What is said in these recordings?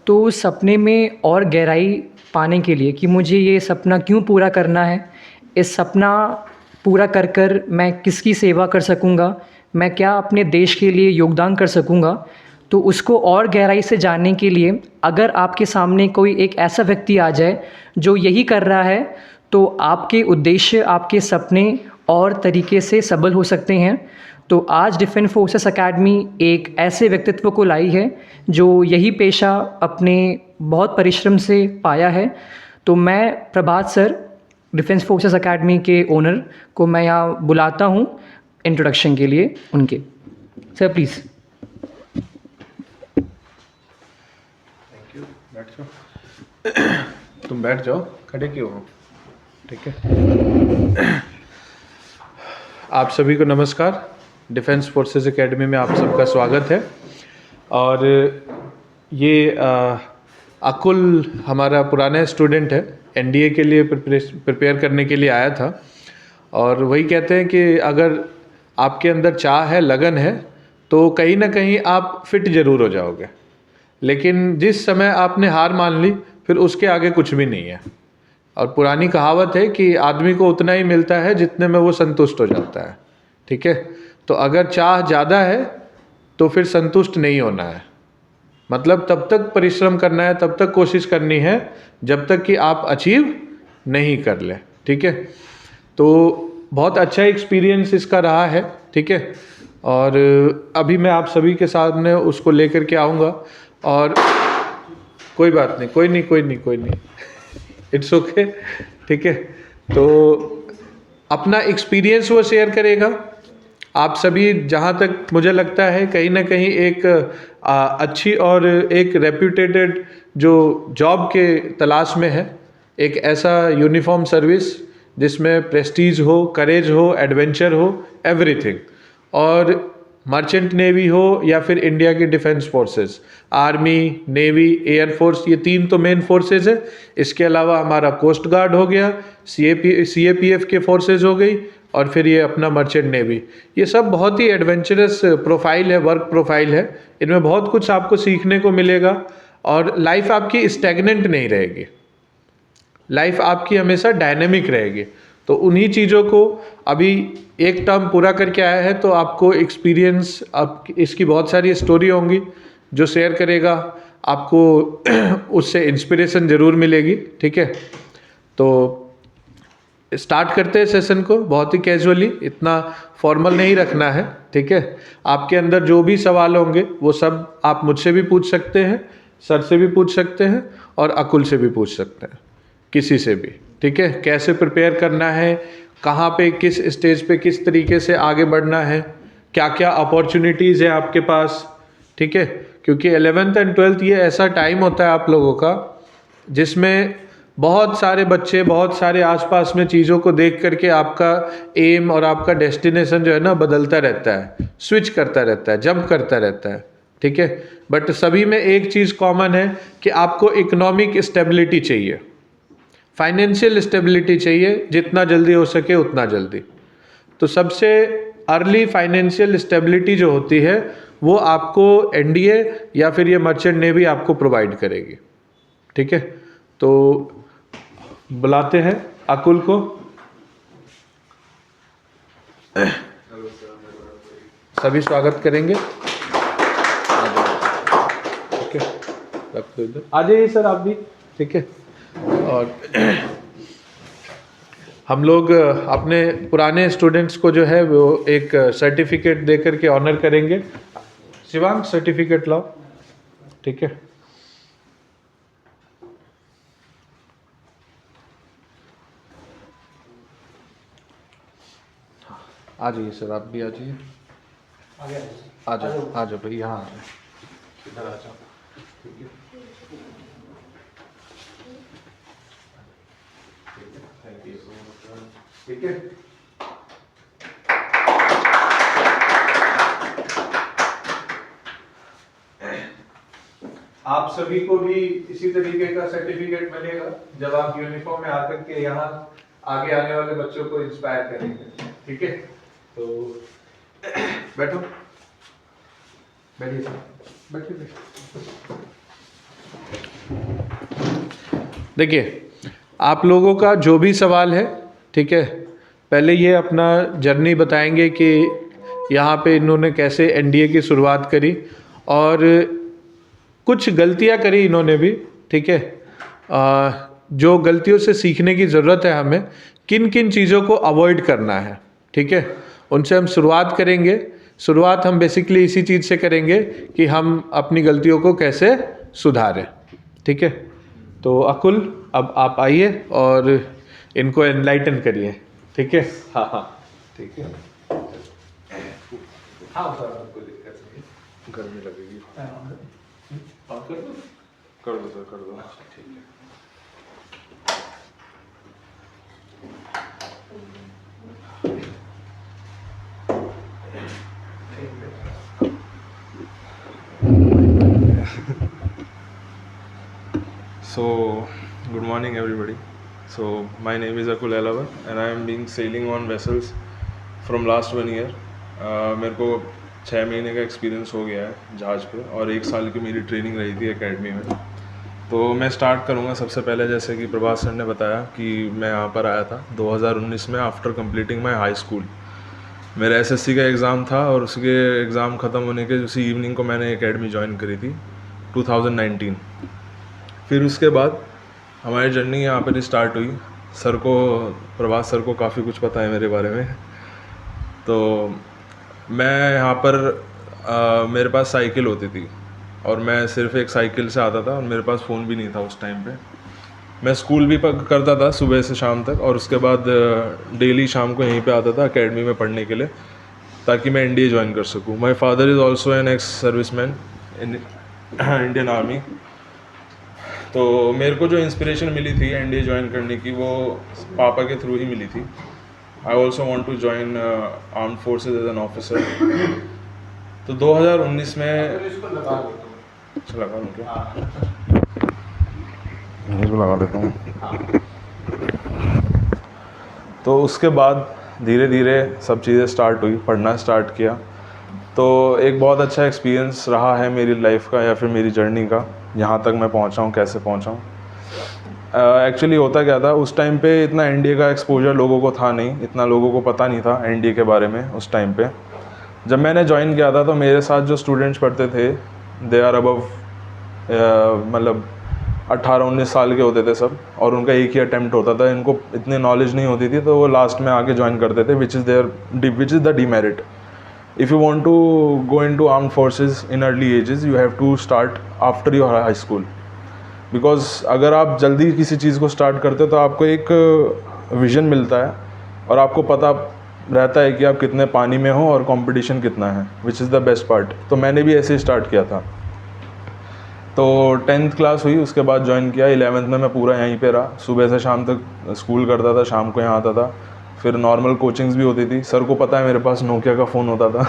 तो सपने में और गहराई पाने के लिए कि मुझे ये सपना क्यों पूरा करना है, इस सपना पूरा कर कर मैं किसकी सेवा कर सकूँगा, मैं क्या अपने देश के लिए योगदान कर सकूँगा, तो उसको और गहराई से जानने के लिए अगर आपके सामने कोई एक ऐसा व्यक्ति आ जाए जो यही कर रहा है, तो आपके उद्देश्य, आपके सपने और तरीके से सबल हो सकते हैं। तो आज डिफेंस फोर्सेस एकेडमी एक ऐसे व्यक्तित्व को लाई है जो यही पेशा अपने बहुत परिश्रम से पाया है। तो मैं प्रभात सर, डिफेंस फोर्सेस एकेडमी के ओनर को मैं यहाँ बुलाता हूँ इंट्रोडक्शन के लिए उनके। Sir please. थैंक यू, बैठ जाओ। तुम बैठ जाओ, खड़े क्यों हो? ठीक है। आप सभी को नमस्कार। डिफेंस फोर्सेस एकेडमी में आप सबका स्वागत है। और ये अकुल हमारा पुराना स्टूडेंट है, एनडीए के लिए प्रिपेयर करने के लिए आया था। और वही कहते हैं कि अगर आपके अंदर चाह है, लगन है, तो कहीं ना कहीं आप फिट ज़रूर हो जाओगे। लेकिन जिस समय आपने हार मान ली, फिर उसके आगे कुछ भी नहीं है। और पुरानी कहावत है कि आदमी को उतना ही मिलता है जितने में वो संतुष्ट हो जाता है। ठीक है, तो अगर चाह ज़्यादा है तो फिर संतुष्ट नहीं होना है। मतलब तब तक परिश्रम करना है, तब तक कोशिश करनी है जब तक कि आप अचीव नहीं कर ले। ठीक है, तो बहुत अच्छा एक्सपीरियंस इसका रहा है। ठीक है, और अभी मैं आप सभी के सामने उसको लेकर के आऊँगा। और कोई बात नहीं, कोई नहीं, इट्स ओके। ठीक है, तो अपना एक्सपीरियंस वो शेयर करेगा। आप सभी, जहाँ तक मुझे लगता है, कहीं ना कहीं एक अच्छी और एक रेप्यूटेटेड जो जॉब के तलाश में है, एक ऐसा यूनिफॉर्म सर्विस जिसमें प्रेस्टीज हो, करेज हो, एडवेंचर हो, एवरीथिंग। और मर्चेंट नेवी हो या फिर इंडिया की defence forces, army, navy, air force, ये तीन तो मेन फोर्सेस है। इसके अलावा हमारा कोस्ट गार्ड हो गया, सीएपीएफ के फोर्सेस हो गई, और फिर ये अपना मर्चेंट नेवी। ये सब बहुत ही एडवेंचरस प्रोफाइल है, वर्क प्रोफाइल है। इनमें बहुत कुछ आपको सीखने को मिलेगा और लाइफ आपकी स्टैग्नेंट नहीं रहेगी, लाइफ आपकी हमेशा डायनेमिक रहेगी। तो उन्हीं चीज़ों को अभी एक टर्म पूरा करके आया है, तो आपको एक्सपीरियंस, अब इसकी बहुत सारी स्टोरी होंगी जो शेयर करेगा, आपको उससे इंस्पिरेशन ज़रूर मिलेगी। ठीक है, तो स्टार्ट करते हैं सेशन को बहुत ही कैजुअली, इतना फॉर्मल नहीं रखना है। ठीक है, आपके अंदर जो भी सवाल होंगे वो सब आप मुझसे भी पूछ सकते हैं, सर से भी पूछ सकते हैं, और अकुल से भी पूछ सकते हैं, किसी से भी। ठीक है, कैसे प्रिपेयर करना है, कहाँ पे, किस स्टेज पे किस तरीके से आगे बढ़ना है, क्या क्या अपॉर्चुनिटीज़ है आपके पास। ठीक है, क्योंकि 11th एंड 12th ये ऐसा टाइम होता है आप लोगों का जिसमें बहुत सारे बच्चे, बहुत सारे आसपास में चीज़ों को देख करके आपका एम और आपका डेस्टिनेशन जो है ना बदलता रहता है, स्विच करता रहता है, जंप करता रहता है। ठीक है, बट सभी में एक चीज़ कॉमन है कि आपको इकोनॉमिक स्टेबिलिटी चाहिए, फाइनेंशियल स्टेबिलिटी चाहिए, जितना जल्दी हो सके उतना जल्दी। तो सबसे अर्ली फाइनेंशियल स्टेबिलिटी जो होती है वो आपको एनडीए या फिर ये मर्चेंट नेवी आपको प्रोवाइड करेगी। ठीक है, तो बुलाते हैं अकुल को। सभी स्वागत करेंगे। ठीक है, रख दो इधर, आ जाइए सर आप भी। ठीक है, और हम लोग अपने पुराने स्टूडेंट्स को जो है वो एक सर्टिफिकेट दे करके ऑनर करेंगे। शिवांग, सर्टिफिकेट लाओ। ठीक है, आ जाइए सर, आप भी आ जाइए। आ जाओ भाई, यहाँ आ जाओ, इधर आ जाओ। ठीक है, थैंक यू सो मच। ठीक है, आप सभी को भी इसी तरीके का सर्टिफिकेट मिलेगा जब आप यूनिफॉर्म में आकर के यहाँ आगे आने वाले बच्चों को इंस्पायर करेंगे। ठीक है, तो बैठो, बैठिए सर, बैठिए। देखिए, आप लोगों का जो भी सवाल है, ठीक है, पहले ये अपना जर्नी बताएंगे कि यहाँ पे इन्होंने कैसे एनडीए की शुरुआत करी और कुछ गलतियाँ करी इन्होंने भी, ठीक है। जो गलतियों से सीखने की ज़रूरत है हमें, किन किन चीज़ों को अवॉइड करना है, ठीक है, उनसे हम शुरुआत करेंगे। शुरुआत हम बेसिकली इसी चीज़ से करेंगे कि हम अपनी गलतियों को कैसे सुधारें, ठीक है। तो अकुल, अब आप आइए और इनको एनलाइटन करिए, ठीक है। हाँ हाँ, ठीक है। हाँ सर, कोई दिक्कत नहीं, गर्मी लगेगी। कर दो सर, कर दो। अच्छा, ठीक है। So, good morning everybody. So, my name is Akul Elavar and I am being sailing on vessels from last 1 year. मेरे को 6 महीने का एक्सपीरियंस हो गया है जहाज़ पे और 1 साल की मेरी ट्रेनिंग रही थी एकेडमी में। तो मैं स्टार्ट करूँगा सबसे पहले, जैसे कि प्रभास सर ने बताया कि मैं यहाँ पर आया था 2019 में after completing my high school. मेरा एसएससी का एग्ज़ाम था और उसके एग्ज़ाम ख़त्म होने के उसी इवनिंग को मैंने एकेडमी ज्वाइन करी थी 2019। फिर उसके बाद हमारी जर्नी यहाँ पर स्टार्ट हुई। सर को, प्रभास सर को काफ़ी कुछ पता है मेरे बारे में। तो मैं यहाँ पर मेरे पास साइकिल होती थी और मैं सिर्फ एक साइकिल से आता था और मेरे पास फ़ोन भी नहीं था उस टाइम पे। मैं स्कूल भी करता था सुबह से शाम तक और उसके बाद डेली शाम को यहीं पे आता था एकेडमी में पढ़ने के लिए, ताकि मैं एनडीए ज्वाइन कर सकूँ। My father is also an ex serviceman in Indian army. तो मेरे को जो इंस्पिरेशन मिली थी एनडीए ज्वाइन करने की, वो पापा के थ्रू ही मिली थी। I also want to join armed forces as an officer. तो 2019 में लगा लूँ क्या? लगा देता हूँ। तो उसके बाद धीरे धीरे सब चीज़ें स्टार्ट हुई, पढ़ना स्टार्ट किया। तो एक बहुत अच्छा एक्सपीरियंस रहा है मेरी लाइफ का या फिर मेरी जर्नी का, यहाँ तक मैं पहुँचा हूँ, कैसे पहुँचा हूँ। एक्चुअली होता क्या था, उस टाइम पे इतना एनडीए का एक्सपोजर लोगों को था नहीं, इतना लोगों को पता नहीं था एनडीए के बारे में उस टाइम पे। जब मैंने ज्वाइन किया था तो मेरे साथ जो स्टूडेंट्स पढ़ते थे, दे आर अबव मतलब 18-19 साल के होते थे सब, और उनका एक ही अटैम्प्ट होता था। इनको इतनी नॉलेज नहीं होती थी तो वो लास्ट में आके ज्वाइन करते थे, which is the demerit. If you want to go into armed forces in early ages, you have to start after your high school. Because अगर आप जल्दी किसी चीज़ को स्टार्ट करते हो तो आपको एक विज़न मिलता है और आपको पता रहता है कि आप कितने पानी में हो और कंपटीशन कितना है, which is the best part. तो मैंने भी ऐसे ही स्टार्ट किया था। तो 10th क्लास हुई, उसके बाद ज्वाइन किया। 11th में मैं पूरा यहीं पे रहा, सुबह से शाम तक स्कूल करता था, शाम को यहाँ आता था। फिर नॉर्मल कोचिंग्स भी होती थी। सर को पता है मेरे पास नोकिया का फ़ोन होता था।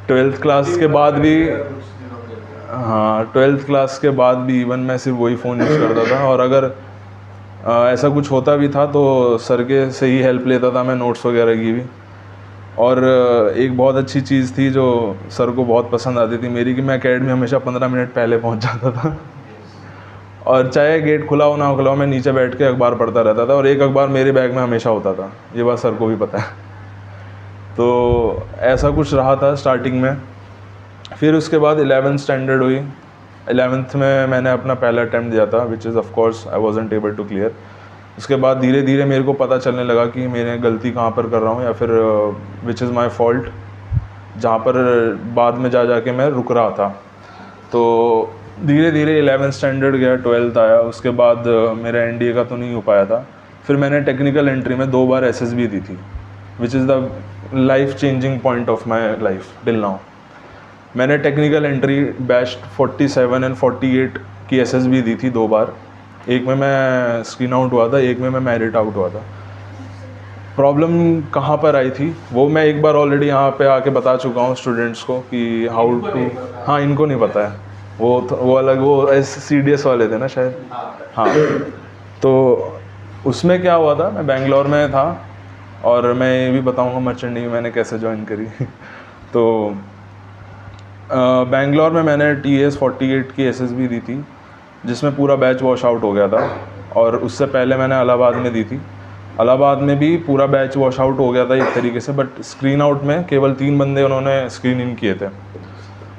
12th क्लास के बाद भी, हाँ 12th क्लास के बाद भी इवन मैं सिर्फ वही फ़ोन यूज़ करता था। और अगर ऐसा कुछ होता भी था तो सर के से ही हेल्प लेता था मैं, नोट्स वगैरह की भी। और एक बहुत अच्छी चीज़ थी जो सर को बहुत पसंद आती थी मेरी, कि मैं एकेडमी हमेशा 15 मिनट पहले पहुंच जाता था। और चाहे गेट खुला हो ना खुला हो, मैं नीचे बैठ के अखबार पढ़ता रहता था, और एक अखबार मेरे बैग में हमेशा होता था। ये बात सर को भी पता है। तो ऐसा कुछ रहा था स्टार्टिंग में। फिर उसके बाद 11th स्टैंडर्ड हुई। 11th में मैंने अपना पहला अटैम्प्ट दिया था, which is of course I wasn't able to clear. उसके बाद धीरे धीरे मेरे को पता चलने लगा कि मैंने गलती कहाँ पर कर रहा हूँ, या फिर विच इज़ माई फॉल्ट, जहाँ पर बाद में जा के मैं रुक रहा था। तो धीरे धीरे 11th स्टैंडर्ड गया, 12th आया। उसके बाद मेरा एनडीए का तो नहीं हो पाया था। फिर मैंने टेक्निकल एंट्री में 2 बार एसएसबी दी थी, विच is the life changing point of my life till now. मैंने टेक्निकल एंट्री बैच 47 एंड 48 की एसएसबी दी थी 2 बार। एक में मैं स्क्रीन आउट हुआ था, एक में मैं मेरिट आउट हुआ था। प्रॉब्लम कहाँ पर आई थी वो मैं एक बार ऑलरेडी यहाँ पे आके बता चुका हूँ स्टूडेंट्स को कि हाउ टू, हाँ इनको नहीं पता है, वो अलग, वो CDS वाले थे ना शायद। हाँ, तो उसमें क्या हुआ था, मैं बेंगलोर में था, और मैं ये भी बताऊँगा मर्चेंट नेवी मैंने कैसे ज्वाइन करी। तो बेंगलोर में मैंने TS 48 की SSB दी थी। जिसमें पूरा बैच वॉश आउट हो गया था। और उससे पहले मैंने इलाहाबाद में दी थी, इलाहाबाद में भी पूरा बैच वॉश आउट हो गया था एक तरीके से, बट स्क्रीन आउट में केवल 3 बंदे उन्होंने स्क्रीन इन किए थे,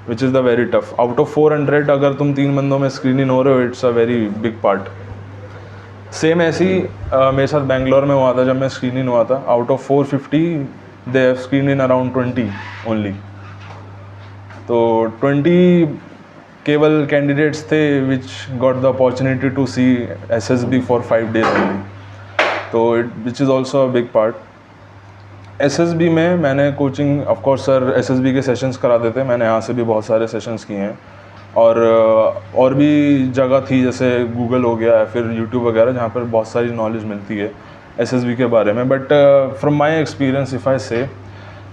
which is the very tough. Out of 400 अगर तुम 3 बंदों में स्क्रीन इन हो रहे हो, it's a very big part. Same ऐसी मेरे साथ बेंगलोर में हुआ था जब मैं स्क्रीन इन हुआ था। Out of 450 they have screen in around 20 only. तो 20 केवल कैंडिडेट्स थे which got the opportunity to see SSB for 5 days only. तो which is also a big part. SSB में मैंने coaching, of course sir SSB के sessions कराते थे, मैंने यहाँ से भी बहुत सारे सेशंस किए हैं। और भी जगह थी जैसे गूगल हो गया, फिर यूट्यूब वगैरह, जहाँ पर बहुत सारी नॉलेज मिलती है SSB के बारे में। But from my experience if I से,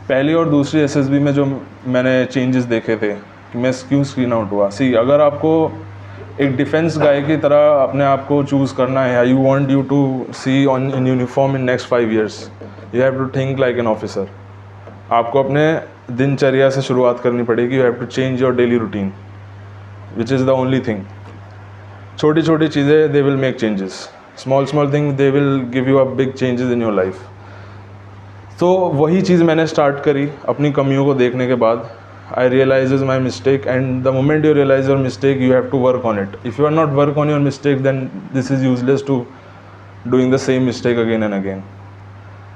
पहली और दूसरी SSB में जो मैंने चेंजेस देखे थे कि मैं क्यों स्क्रीन आउट हुआ। सी, अगर आपको एक डिफेंस गाय की तरह अपने आप को चूज़ करना है, you want you to see on in uniform in next 5 years, you have to think like an officer. आपको अपने दिनचर्या से शुरुआत करनी पड़ेगी। You have to change your daily routine, which is the only thing. छोटी छोटी चीज़ें they will make changes, small thing they will give you a big changes in your life. तो वही चीज़ मैंने स्टार्ट करी अपनी कमियों को देखने के बाद। I realise is my mistake, and the moment you realise your mistake you have to work on it. If you are not work on your mistake then this is useless to doing the same mistake again and again.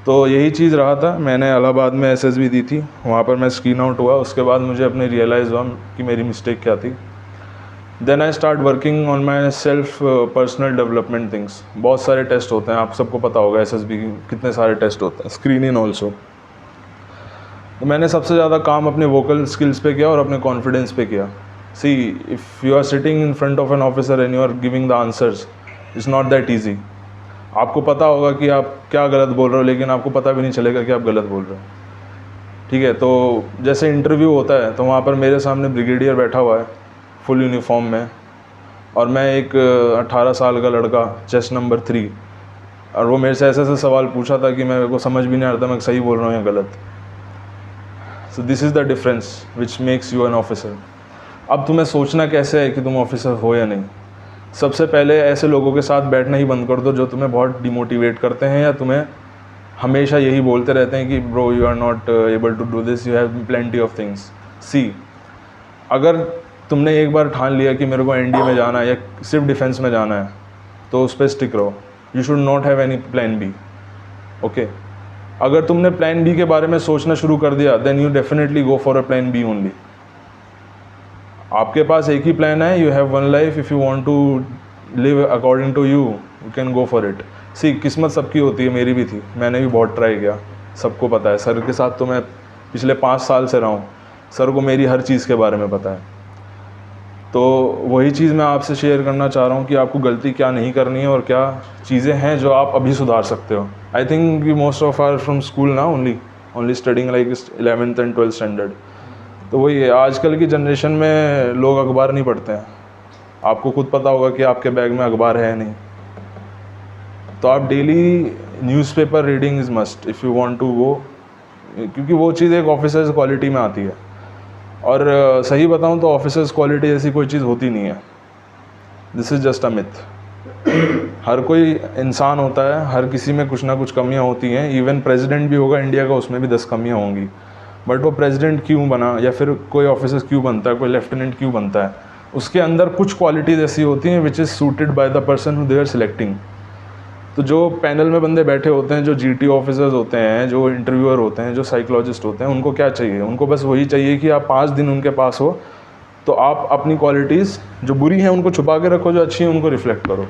तो यही चीज़ रहा था। मैंने इलाहाबाद में SSB दी थी, वहाँ पर मैं स्क्रीन आउट हुआ। उसके बाद मुझे अपने रियलाइज़ हुआ कि मेरी मिस्टेक क्या थी। Then I start working on my self personal development things. बहुत सारे टेस्ट होते हैं, आप सबको पता होगा SSB की कितने सारे टेस्ट होते हैं, स्क्रीन इन ऑल्सो। तो मैंने सबसे ज़्यादा काम अपने वोकल स्किल्स पे किया और अपने कॉन्फिडेंस पे किया। See, if you are sitting in front of an officer and you are giving the answers, it's not that easy. आपको पता होगा कि आप क्या गलत बोल रहे हो, लेकिन आपको पता भी नहीं चलेगा कि आप गलत बोल रहे हो। ठीक है, तो जैसे इंटरव्यू होता है तो वहाँ पर मेरे सामने ब्रिगेडियर बैठा हुआ है फुल यूनिफॉर्म में, और मैं एक 18 साल का लड़का, चेस्ट नंबर 3, और वो मेरे से ऐसे ऐसे सवाल पूछा था कि मेरे को समझ भी नहीं आ रहा था मैं सही बोल रहा हूँ या गलत। So this is the difference which makes you an officer. अब तुम्हें सोचना कैसे है कि तुम ऑफिसर हो या नहीं। सबसे पहले ऐसे लोगों के साथ बैठना ही बंद कर दो जो तुम्हें बहुत डिमोटिवेट करते हैं या तुम्हें हमेशा यही बोलते रहते हैं कि bro you are not able to do this, you have plenty of things. See, अगर तुमने एक बार ठान लिया कि मेरे को NDA में जाना है या सिर्फ डिफेंस में जाना है, तो उस पर स्टिक रहो। You should not have any plan B. Okay, अगर तुमने प्लान बी के बारे में सोचना शुरू कर दिया then you definitely go for a plan B only. आपके पास एक ही प्लान है, you have one life, if you want to live according to you can go for it. See, किस्मत सबकी होती है, मेरी भी थी, मैंने भी बहुत ट्राई किया, सबको पता है। सर के साथ तो मैं पिछले 5 साल से रहा हूँ, सर को मेरी हर चीज़ के बारे में पता है। तो वही चीज़ मैं आपसे शेयर करना चाह रहा हूँ कि आपको गलती क्या नहीं करनी है और क्या चीज़ें हैं जो आप अभी सुधार सकते हो। I think we most of are from school ना only studying like 11th and 12th standard. तो वही है, आजकल की जनरेशन में लोग अखबार नहीं पढ़ते हैं। आपको खुद पता होगा कि आपके बैग में अखबार है नहीं, तो आप daily newspaper reading is must if you want to go, क्योंकि वो चीज़ एक ऑफिसर्स क्वालिटी में आती है। और सही बताऊं तो ऑफिसर्स क्वालिटी ऐसी कोई चीज़ होती नहीं है, this is just a myth. हर कोई इंसान होता है, हर किसी में कुछ ना कुछ कमियां होती हैं। इवन प्रेसिडेंट भी होगा इंडिया का, उसमें भी 10 कमियां होंगी, बट वो प्रेसिडेंट क्यों बना या फिर कोई ऑफिसर क्यों बनता है, कोई लेफ्टिनेंट क्यों बनता है, उसके अंदर कुछ क्वालिटीज़ ऐसी होती हैं which is suited by the person who they are selecting. तो जो पैनल में बंदे बैठे होते हैं, जो GT ऑफिसर्स होते हैं, जो इंटरव्यूअर होते हैं, जो साइकोलॉजिस्ट होते हैं, उनको क्या चाहिए? उनको बस वही चाहिए कि आप 5 दिन उनके पास हो तो आप अपनी क्वालिटीज़ जो बुरी हैं उनको छुपा के रखो, जो अच्छी हैं उनको रिफ्लेक्ट करो,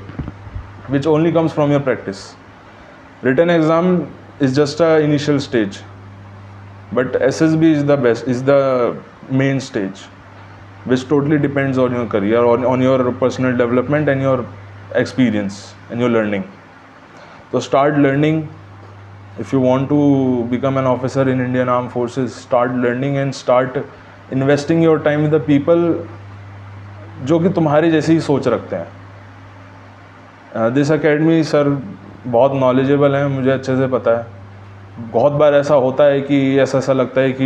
which only comes from your practice. Written exam is just a initial stage, but SSB is the best, is the main stage which totally depends on your career, on your personal development and your experience and your learning. So start learning. If you want to become an officer in Indian Armed Forces, start learning and start investing your time with the people जो कि तुम्हारी जैसी ही सोच रखते हैं। This academy sir बहुत knowledgeable है, मुझे अच्छे से पता है। बहुत बार ऐसा होता है कि ऐसा लगता है कि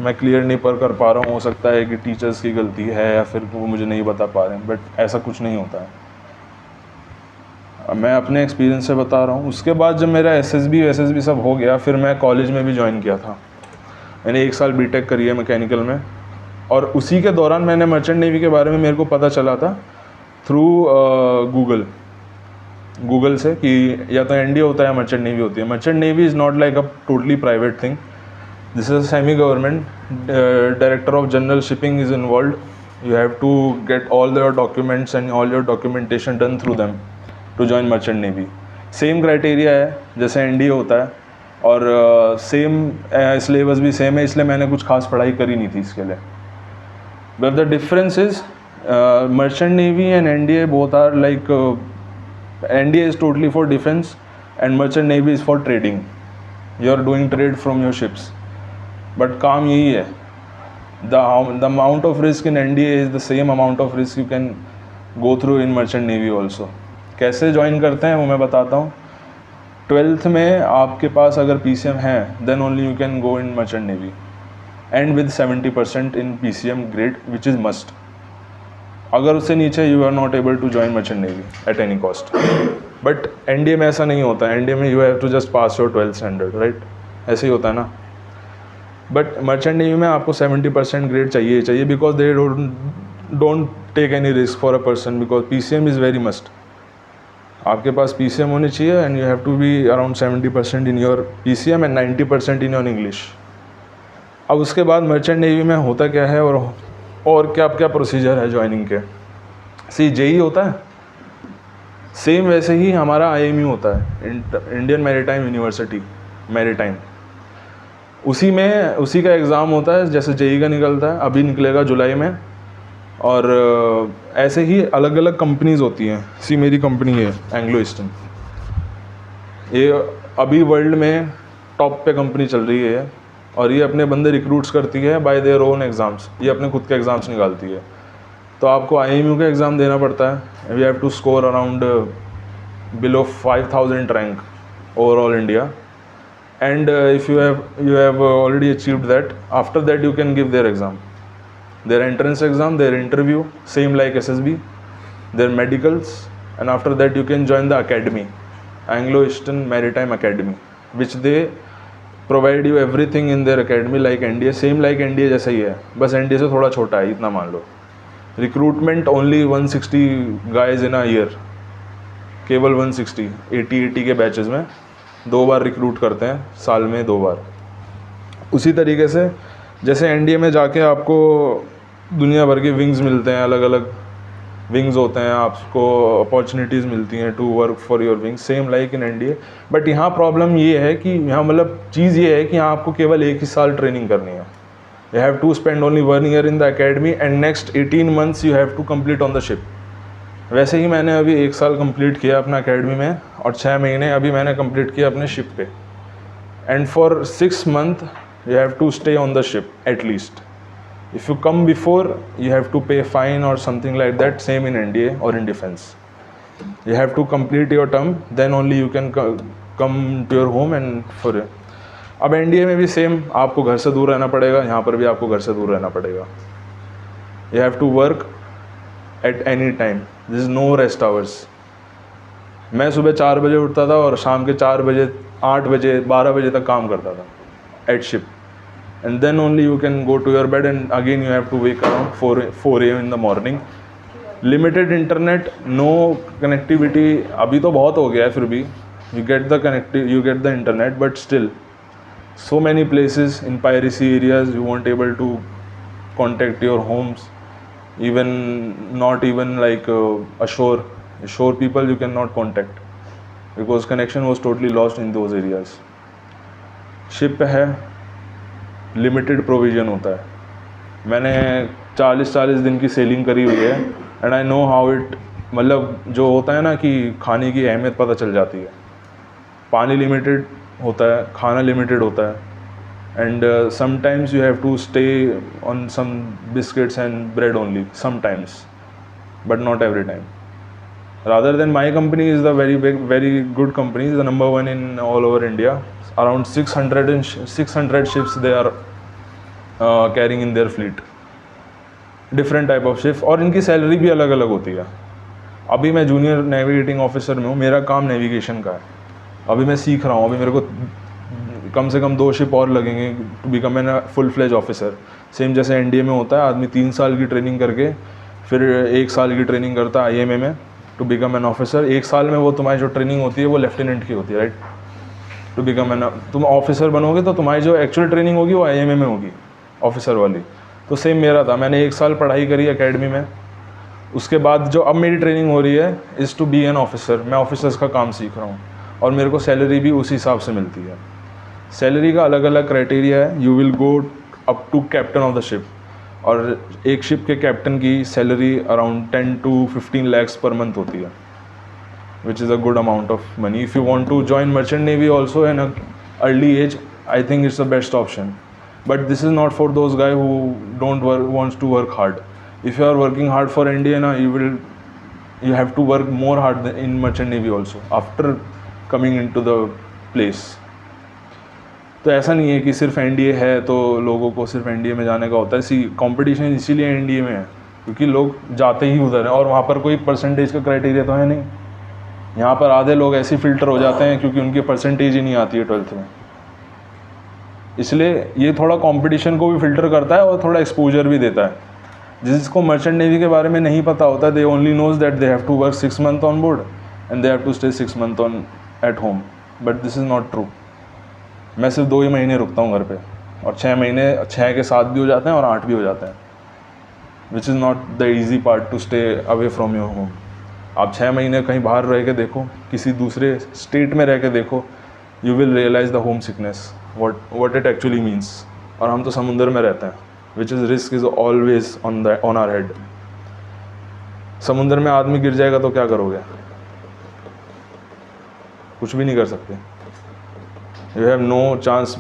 मैं क्लियर नहीं कर पा रहा हूँ, हो सकता है कि टीचर्स की गलती है या फिर वो मुझे नहीं बता पा रहे हैं, बट ऐसा कुछ नहीं होता है। मैं अपने एक्सपीरियंस से बता रहा हूँ। उसके बाद जब मेरा एसएसबी सब हो गया, फिर मैं कॉलेज में भी ज्वाइन किया था। मैंने 1 साल बीटेक करी है मैकेनिकल में, और उसी के दौरान मैंने मर्चेंट नेवी के बारे में मेरे को पता चला था थ्रू गूगल से कि या तो एनडीए होता है या मर्चेंट नेवी होती है। Merchant navy is not like a totally private thing, this is semi government, director of general shipping is involve, you have to get all your documents and all your documentation done through them to join merchant navy. Same criteria है जैसे NDA होता है, और same syllabus भी same है, इसलिए मैंने कुछ खास पढ़ाई करी नहीं थी इसके लिए। But the difference is merchant navy and NDA both are like NDA is totally for defense and merchant navy is for trading. You are doing trade from your ships. But काम यही है, the amount of risk in NDA is the same amount of risk you can go through in merchant navy also. कैसे join करते हैं वो मैं बताता हूँ। 12th में आपके पास अगर PCM है then only you can go in merchant navy and with 70% in PCM grade which is must. अगर उससे नीचे you are not able to join merchant navy at any cost. But NDA में ऐसा नहीं होता है, एनडीए में you have to just pass your 12th standard, right? ऐसे ही होता है ना। बट मर्चेंट नेवी में आपको 70% ग्रेड चाहिए because they don't take any risk for a person, because PCM is very must. आपके पास PCM होनी चाहिए and you have to be around 70% in your PCM and 90% in your English. अब उसके बाद मर्चेंट नेवी में होता क्या है और क्या प्रोसीजर है ज्वाइनिंग के। जेई होता है, सेम वैसे ही हमारा IMU होता है, इंडियन मैरीटाइम यूनिवर्सिटी मैरीटाइम। उसी का एग्ज़ाम होता है जैसे जेई का निकलता है, अभी निकलेगा जुलाई में। और ऐसे ही अलग अलग कंपनीज़ होती हैं। मेरी कंपनी है एंग्लो ईस्टर्न, ये अभी वर्ल्ड में टॉप पे कंपनी चल रही है, और ये अपने बंदे रिक्रूट्स करती है बाय देयर ओन एग्ज़ाम्स। ये अपने खुद के एग्ज़ाम्स निकालती है। तो आपको IMU का एग्ज़ाम देना पड़ता है। We have to score around below 5000 rank overall India, and if you have already achieved that, after that you can give their exam, their entrance exam, their interview, same like SSB, their medicals, and after that you can join the academy, Anglo Eastern Maritime academy, which they provide you everything in their academy like NDA, same like NDA जैसा ही है, बस NDA से थोड़ा छोटा है, इतना मान लो। Recruitment only 160 guys in a year, केवल 160, 80 के बैचेस में 2 बार रिक्रूट करते हैं, साल में 2 बार। उसी तरीके से जैसे NDA में जाके आपको दुनिया भर के विंग्स मिलते हैं, अलग अलग विंग्स होते हैं, आपको अपॉर्चुनिटीज़ मिलती हैं to work for your wings, same like in NDA। But यहाँ प्रॉब्लम ये है कि यहाँ मतलब चीज़ ये है कि यहाँ आपको केवल 1 ही साल ट्रेनिंग करनी है। You have to spend only 1 year in the academy and next 18 months you have to complete on the ship. वैसे ही मैंने अभी 1 साल कंप्लीट किया अपना अकेडमी में, और 6 महीने अभी मैंने कंप्लीट किया अपने शिप पे। And for 6 months you have to stay on the ship at least. If you come before, you have to pay fine or something like that, same in NDA or in defense. You have to complete your term, then only you can come to your home and for it. अब NDA में भी same, आपको घर से दूर रहना पड़ेगा, यहाँ पर भी आपको घर से दूर रहना पड़ेगा। You have to work at any time, there is no rest hours. मैं सुबह 4 बजे उठता था और शाम के 4 बजे, 8 बजे, 12 बजे तक काम करता था at ship. And then only you can go to your bed, and again you have to wake around 4 AM in the morning. Limited internet, no connectivity. अभी तो बहुत हो गया है, फिर भी you get the internet, but still so many places in piracy areas you won't able to contact your homes, even not even like ashore people you cannot contact because connection was totally lost in those areas. Ship है, limited provision होता है। मैंने 40 दिन की selling करी हुई है, and I know how it, मतलब जो होता है ना कि खाने की अहमियत पता चल जाती है। पानी लिमिटेड होता है, खाना लिमिटेड होता है, and sometimes you have to stay on some biscuits and bread only, sometimes, but not every time. Rather than my company is the very big, very good company, is the number one in all over India. Around 600 ships they are carrying in their fleet. Different type of ships, और इनकी salary भी अलग अलग होती है. अभी मैं junior navigating officer में हूँ, मेरा काम नेविगेशन का है. अभी मैं सीख रहा हूँ, अभी मेरे को कम से कम 2 शिप और लगेंगे to become an full fledge officer. सेम जैसे एनडीए में होता है, आदमी 3 साल की ट्रेनिंग करके फिर 1 साल की ट्रेनिंग करता है आईएमए में टू बिकम एन ऑफिसर. 1 साल में वो तुम्हारी जो ट्रेनिंग होती है वो लेफ्टिनेंट की होती है, राइट. टू बिकम एन, तुम ऑफिसर बनोगे तो तुम्हारी जो एक्चुअल ट्रेनिंग होगी वो आईएमए में होगी, ऑफिसर वाली. तो सेम मेरा था, मैंने 1 साल पढ़ाई करी एकेडमी में. उसके बाद जो अब मेरी ट्रेनिंग हो रही है is to be an officer. मैं ऑफिसर्स का काम सीख रहा हूँ और मेरे को सैलरी भी उसी हिसाब से मिलती है. सैलरी का अलग अलग क्राइटेरिया है. You will go up to captain of the ship, और एक शिप के कैप्टन की सैलरी अराउंड 10 to 15 lakhs पर मंथ होती है, which is a good amount of money. If you want to join merchant navy also in a early age, I think it's the best option. But this is not for those guy who don't wants to work hard. If you are working hard for India now, you have to work more hard in merchant navy also after coming into the place. तो ऐसा नहीं है कि सिर्फ NDA है तो लोगों को सिर्फ एनडीए में जाने का होता है. सी कंपटीशन इसीलिए एनडीए में है क्योंकि लोग जाते ही उधर हैं, और वहाँ पर कोई परसेंटेज का क्राइटेरिया तो है नहीं. यहाँ पर आधे लोग ऐसे फिल्टर हो जाते हैं क्योंकि उनकी परसेंटेज ही नहीं आती है 12th में. इसलिए ये थोड़ा कंपटीशन को भी फिल्टर करता है और थोड़ा एक्सपोजर भी देता है. जिसको मर्चेंट नेवी के बारे में नहीं पता होता, they only knows that they have to work 6 months on board and they have to stay 6 months on at home. But this is not true. मैं सिर्फ 2 ही महीने रुकता हूँ घर पे, और 6 महीने 6 के 7 भी हो जाते हैं और 8 भी हो जाते हैं, which is not the easy part two stay away from your home. आप 6 महीने कहीं बाहर रह के देखो, किसी दूसरे स्टेट में रह के देखो, you will realise the home sickness, what it actually means. और हम तो समुंदर में रहते हैं, which is risk is always on our head. समुंदर में आदमी गिर जाएगा तो क्या करोगे? कुछ भी नहीं कर सकते. You have no chance.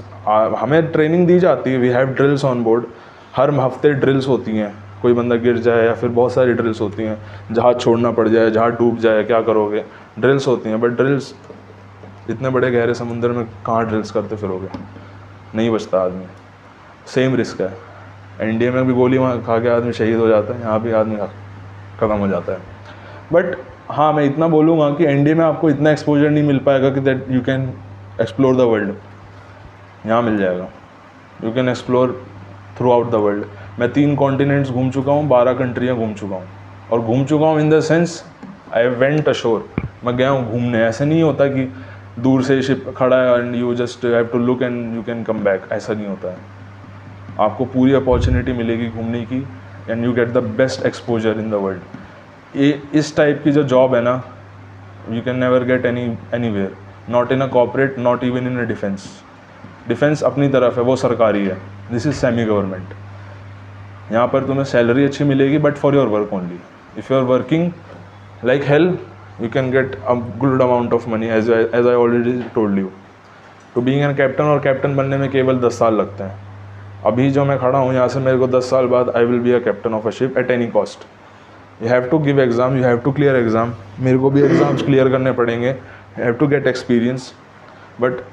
हमें ट्रेनिंग दी जाती है, we have drills on board. हर हफ्ते ड्रिल्स होती हैं. कोई बंदा गिर जाए या फिर बहुत सारी ड्रिल्स होती हैं. जहाज छोड़ना पड़ जाए, जहाज डूब जाए, क्या करोगे? ड्रिल्स होती हैं. बट ड्रिल्स इतने बड़े गहरे समुंदर में कहाँ ड्रिल्स करते फिरोगे? नहीं बचता आदमी. सेम रिस्क है. इंडिया में भी गोली वहाँ खा के आदमी शहीद हो जाता है, यहाँ भी आदमी ख़त्म हो जाता है. बट हाँ, मैं इतना बोलूँगा कि इंडिया में आपको इतना एक्सपोजर नहीं मिल पाएगा कि that you can explore the world. यहाँ मिल जाएगा. You can explore through out the world. मैं 3 कॉन्टिनेंट्स घूम चुका हूँ, 12 कंट्रियाँ घूम चुका हूँ. और घूम चुका हूँ in the sense I went assure. मैं गया हूँ घूमने. ऐसे नहीं होता कि दूर से शिप खड़ा है and you just have to look and you can come back. ऐसा नहीं होता है. आपको पूरी अपॉर्चुनिटी मिलेगी घूमने की and you get the best exposure in the world. ये इस टाइप की जो जॉब है ना, you can never get anywhere, not in a corporate, not even in a defence. Defence अपनी तरफ है, वो सरकारी है. This is semi government. यहाँ पर तुम्हें सैलरी अच्छी मिलेगी but for your work only. If you are working like hell, you can get a good amount of money as I already told you. तो बीइंग एन कैप्टन और captain बनने में केवल 10 साल लगते हैं. अभी जो मैं खड़ा हूँ यहाँ से, मेरे को 10 साल बाद I will be a captain of a ship at any cost. You have to give exam, you have to clear exam. मेरे को भी एग्ज़ाम्स क्लियर करने पड़ेंगे. You have to get experience. But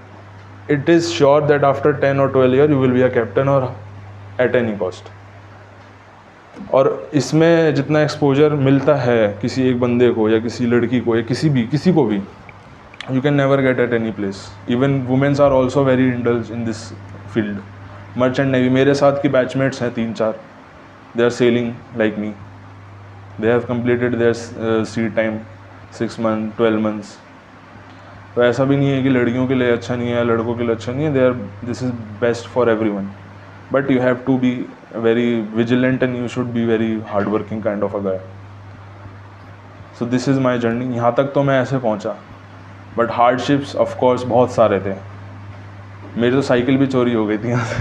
it is sure that after 10 or 12 years you will be a captain और at any cost. और इसमें जितना exposure मिलता है किसी एक बंदे को या किसी लड़की को या किसी को भी, you can never get at any place. Even womens are also very indulge in this field. Merchant navy, मेरे साथ की बैचमेट्स हैं 3-4, they are sailing like me. They have completed their sea time 6 months 12 months. तो ऐसा भी नहीं है कि लड़कियों के लिए अच्छा नहीं है, लड़कों के लिए अच्छा नहीं है. This is best for everyone. But you have to be very vigilant and you should be very hardworking kind of a guy. So this is my journey. यहाँ तक तो मैं ऐसे पहुँचा. But hardships of course बहुत सारे थे. मेरी तो साइकिल भी चोरी हो गई थी यहाँ से.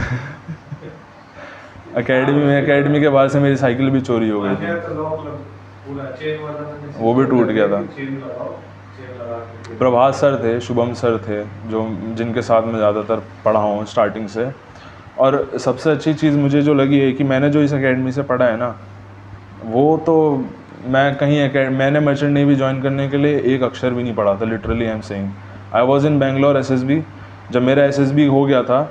अकेडमी के बाद से मेरी साइकिल भी चोरी हो गई थी. वो भी टूट गया था. प्रभात सर थे, शुभम सर थे, जो जिनके साथ मैं ज़्यादातर पढ़ा हूँ स्टार्टिंग से. और सबसे अच्छी चीज़ मुझे जो लगी है कि मैंने जो इस एकेडमी से पढ़ा है ना, वो तो मैंने मर्चेंट नेवी ज्वाइन करने के लिए एक अक्षर भी नहीं पढ़ा था, literally I am saying. I was in Bangalore SSB. जब मेरा एसएसबी हो गया था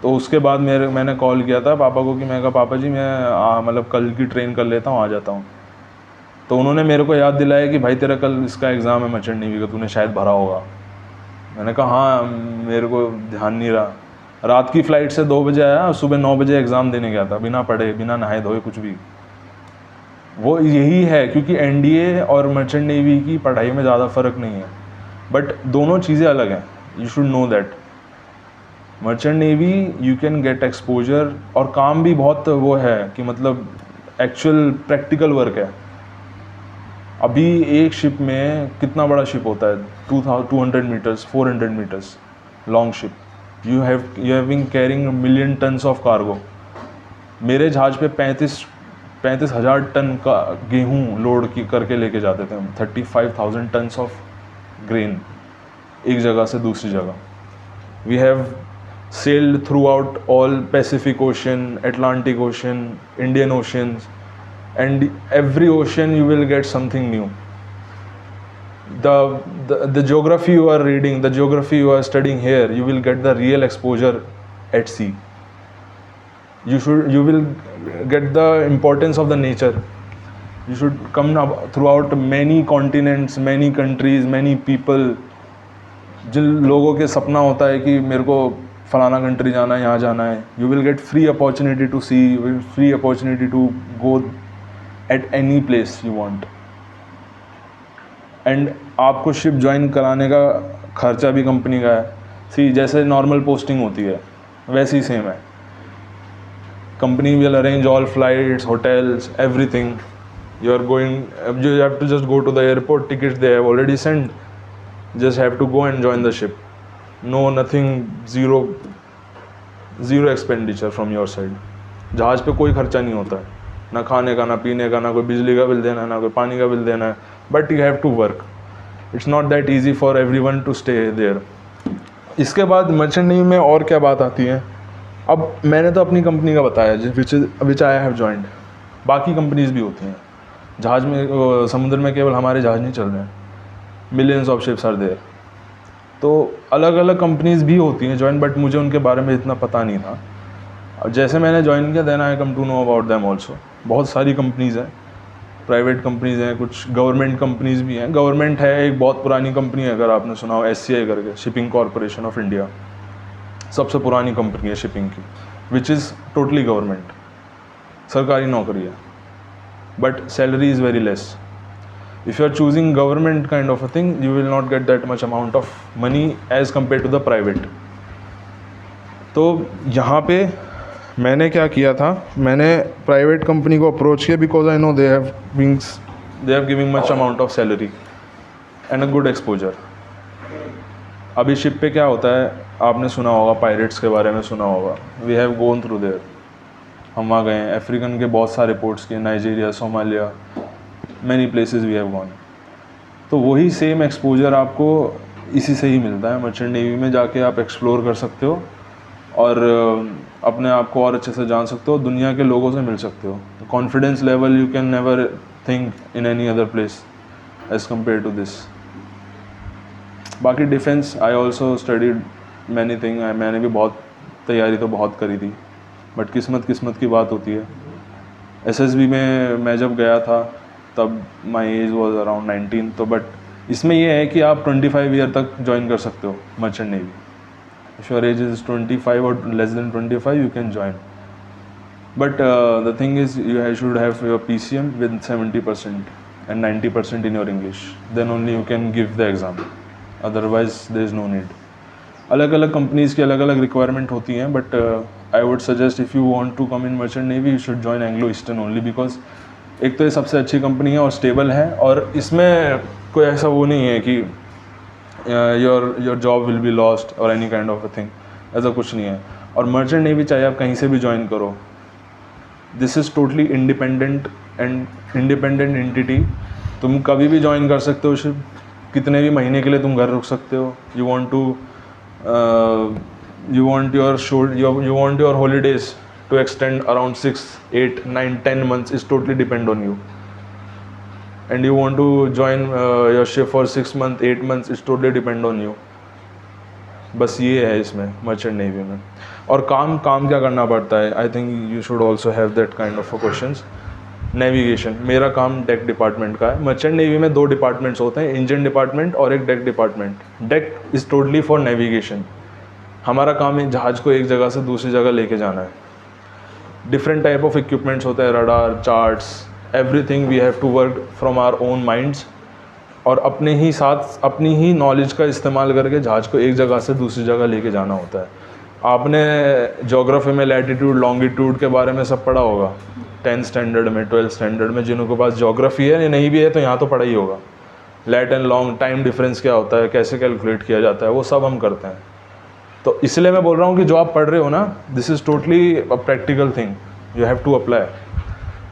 तो उसके बाद मैंने कॉल किया था पापा को कि मैं कहा पापा जी मैं मतलब कल की ट्रेन कर लेता हूँ, आ जाता हूँ। तो उन्होंने मेरे को याद दिलाया कि भाई तेरा कल इसका एग्ज़ाम है मर्चेंट नेवी का, तूने शायद भरा होगा। मैंने कहा हाँ, मेरे को ध्यान नहीं रहा। रात की फ़्लाइट से 2 बजे आया और सुबह 9 बजे एग्ज़ाम देने गया था, बिना पढ़े बिना नहाए धोए कुछ भी। वो यही है, क्योंकि एनडीए और मर्चेंट नेवी की पढ़ाई में ज़्यादा फ़र्क नहीं है, बट दोनों चीज़ें अलग हैं। You should know that merchant navy you can get exposure, और काम भी बहुत वो है कि मतलब एक्चुअल प्रैक्टिकल वर्क है। अभी एक शिप में कितना बड़ा शिप होता है, 200 meters 400 meters long ship. You have been carrying million tons of cargo. मेरे जहाज़ पे 35,000 टन का गेहूँ लोड करके लेके जाते थे हम। 35,000 टन्स ऑफ ग्रेन एक जगह से दूसरी जगह। We have sailed throughout all Pacific Ocean, Atlantic Ocean, Indian Oceans, and every ocean you will get something new. The geography you are reading, the geography you are studying here, you will get the real exposure at sea. You will get the importance of the nature. You should come throughout many continents, many countries, many people. जिन लोगों के सपना होता है कि मेरे को फलाना country जाना है, यहाँ जाना है, you will get free opportunity to see, you will free opportunity to go at any place you want. And आपको शिप ज्वाइन कराने का खर्चा भी कंपनी का है। सी जैसे नॉर्मल पोस्टिंग होती है वैसे ही सेम है। Company will arrange all flights, hotels, everything. You are going, you have to just go to the airport, tickets they have already send, just have to go and join the ship. No, nothing, zero expenditure from your side. जहाज़ पे कोई खर्चा नहीं होता है, ना खाने का, ना पीने का, ना कोई बिजली का बिल देना है, ना कोई पानी का बिल देना है, but you have to work. It's not that easy for everyone to stay there. इसके बाद मर्चेंट नेवी में और क्या बात आती है। अब मैंने तो अपनी कंपनी का बताया विच आई हैव जॉइंड। बाकी कंपनीज भी होती हैं जहाज़ में, समुद्र में केवल हमारे जहाज़ नहीं चल रहे हैं, millions of ships are there. तो अलग अलग कंपनीज भी होती हैं जॉइन, बट मुझे उनके बारे में इतना पता नहीं था। अब जैसे मैंने ज्वाइन किया, then I come to know about them also. बहुत सारी कंपनीज़ हैं, प्राइवेट कंपनीज़ हैं, कुछ गवर्नमेंट कंपनीज़ भी हैं। गवर्नमेंट है एक बहुत पुरानी कंपनी है, अगर आपने सुना हो, SCI करके, शिपिंग कॉरपोरेशन ऑफ इंडिया, सबसे पुरानी कंपनी है शिपिंग की, विच इज़ टोटली गवर्नमेंट, सरकारी नौकरी है, but salary is very less. If you are choosing government kind of a thing, you will not get that much amount of money as compared to the private. तो यहाँ पे मैंने क्या किया था, मैंने प्राइवेट कंपनी को अप्रोच किया because I know they have giving much amount of salary and a good exposure. अभी शिप पे क्या होता है, आपने सुना होगा, पायरेट्स के बारे में सुना होगा। We have gone through there, हम वहाँ गए, अफ्रीकन के बहुत सारे पोर्ट्स किए, Nigeria, Somalia, many places we have gone. तो वही सेम एक्सपोजर आपको इसी से ही मिलता है। मर्चेंट नेवी में जाके आप एक्सप्लोर कर सकते हो और अपने आप को और अच्छे से जान सकते हो, दुनिया के लोगों से मिल सकते हो। तो confidence level you can never think in any other place as compare to this. बाकी defence, I also studied many thing, मैंने भी बहुत तैयारी तो बहुत करी थी, बट किस्मत की बात होती है। SSB में मैं जब गया था तब माई एज वॉज अराउंड 19। तो बट इसमें यह है कि आप 25 ईयर तक ज्वाइन कर सकते हो merchant navy. If your age is 25 और less than 25 you can join, but the thing is you should have your PCM with 70% and 90% in your English, then only you can give the exam, otherwise there is no need. अलग अलग companies की अलग अलग requirement होती हैं, but I would suggest if you want to come in merchant navy you should join Anglo Eastern only, because एक तो ये सबसे अच्छी कंपनी है और स्टेबल है, और इसमें कोई ऐसा वो नहीं है कि your job will be lost और any kind of a thing, ऐसा कुछ नहीं है। और मर्चेंट नेवी चाहे आप कहीं से भी ज्वाइन करो, this is totally independent entity. तुम कभी भी ज्वाइन कर सकते हो शिप, कितने भी महीने के लिए तुम घर रुक सकते हो। You want your holidays to extend around 6, 8, 9, 10 months is totally depend on you. and you want to join your ship for 6 months 8 months, it's totally depend on you. बस ये है इसमें मर्चेंट नेवी में। और काम क्या करना पड़ता है, I think you should also have that kind of questions. Navigation, मेरा काम डेक डिपार्टमेंट का है। मर्चेंट नेवी में 2 डिपार्टमेंट्स होते हैं, इंजन डिपार्टमेंट और एक deck department. Deck is totally for navigation. हमारा काम है जहाज़ को एक जगह से दूसरी जगह लेके जाना है। डिफरेंट टाइप ऑफ इक्विपमेंट्स होते हैं, radar, charts, everything we have to work from our own minds, और अपने ही साथ अपनी ही नॉलेज का इस्तेमाल करके जहाज़ को एक जगह से दूसरी जगह लेके जाना होता है। आपने ज्योग्राफी में लैटिट्यूड लॉन्गिट्यूड के बारे में सब पढ़ा होगा 10th स्टैंडर्ड में, 12th स्टैंडर्ड में। जिनों के पास ज्योग्राफी है, नहीं भी है तो यहाँ तो पढ़ा ही होगा। Lat and long time difference क्या होता है, कैसे कैलकुलेट किया जाता है, वो सब हम करते हैं। तो इसलिए मैं बोल रहा हूँ कि जो आप पढ़ रहे हो ना, this is totally a practical thing, you have to apply,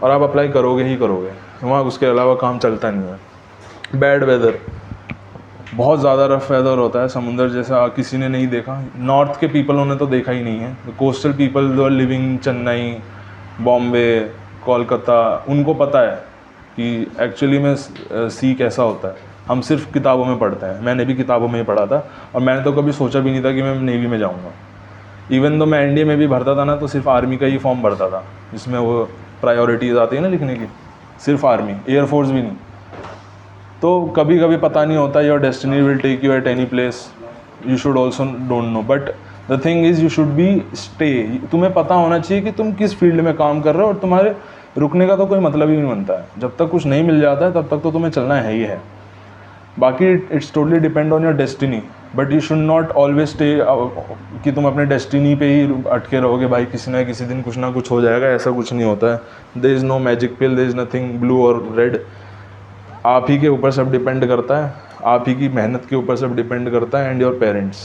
और आप अप्लाई करोगे ही करोगे, वहाँ उसके अलावा काम चलता नहीं है। बैड वेदर, बहुत ज़्यादा रफ वेदर होता है। समुंदर जैसा किसी ने नहीं देखा, नॉर्थ के पीपलों ने तो देखा ही नहीं है। कोस्टल पीपल जो आर लिविंग चेन्नई, बॉम्बे, कोलकाता, उनको पता है कि एक्चुअली में सी कैसा होता है। हम सिर्फ किताबों में पढ़ते हैं, मैंने भी किताबों में ही पढ़ा था, और मैंने तो कभी सोचा भी नहीं था कि मैं नेवी में जाऊँगा। इवन तो मैं एनडीए में भी भरता था ना, तो सिर्फ आर्मी का ही फॉर्म भरता था, जिसमें वो प्रायोरिटीज़ आती है ना लिखने की, सिर्फ आर्मी, एयरफोर्स भी नहीं। तो कभी कभी पता नहीं होता, your destiny will take you at any place, you should also don't know, but the thing is you should be stay. तुम्हें पता होना चाहिए कि तुम किस फील्ड में काम कर रहे हो, और तुम्हारे रुकने का तो कोई मतलब ही नहीं बनता है। जब तक कुछ नहीं मिल जाता है तब तक तो तुम्हें चलना है ही है। बाकी it's totally depend on your destiny, but you should not always stay कि तुम अपने डेस्टिनी पे ही अटके रहोगे। भाई किसी ना किसी दिन कुछ ना कुछ हो जाएगा, ऐसा कुछ नहीं होता है। There is no magic pill, there is nothing blue और रेड। आप ही के ऊपर सब डिपेंड करता है, आप ही की मेहनत के ऊपर सब डिपेंड करता है, एंड योर पेरेंट्स,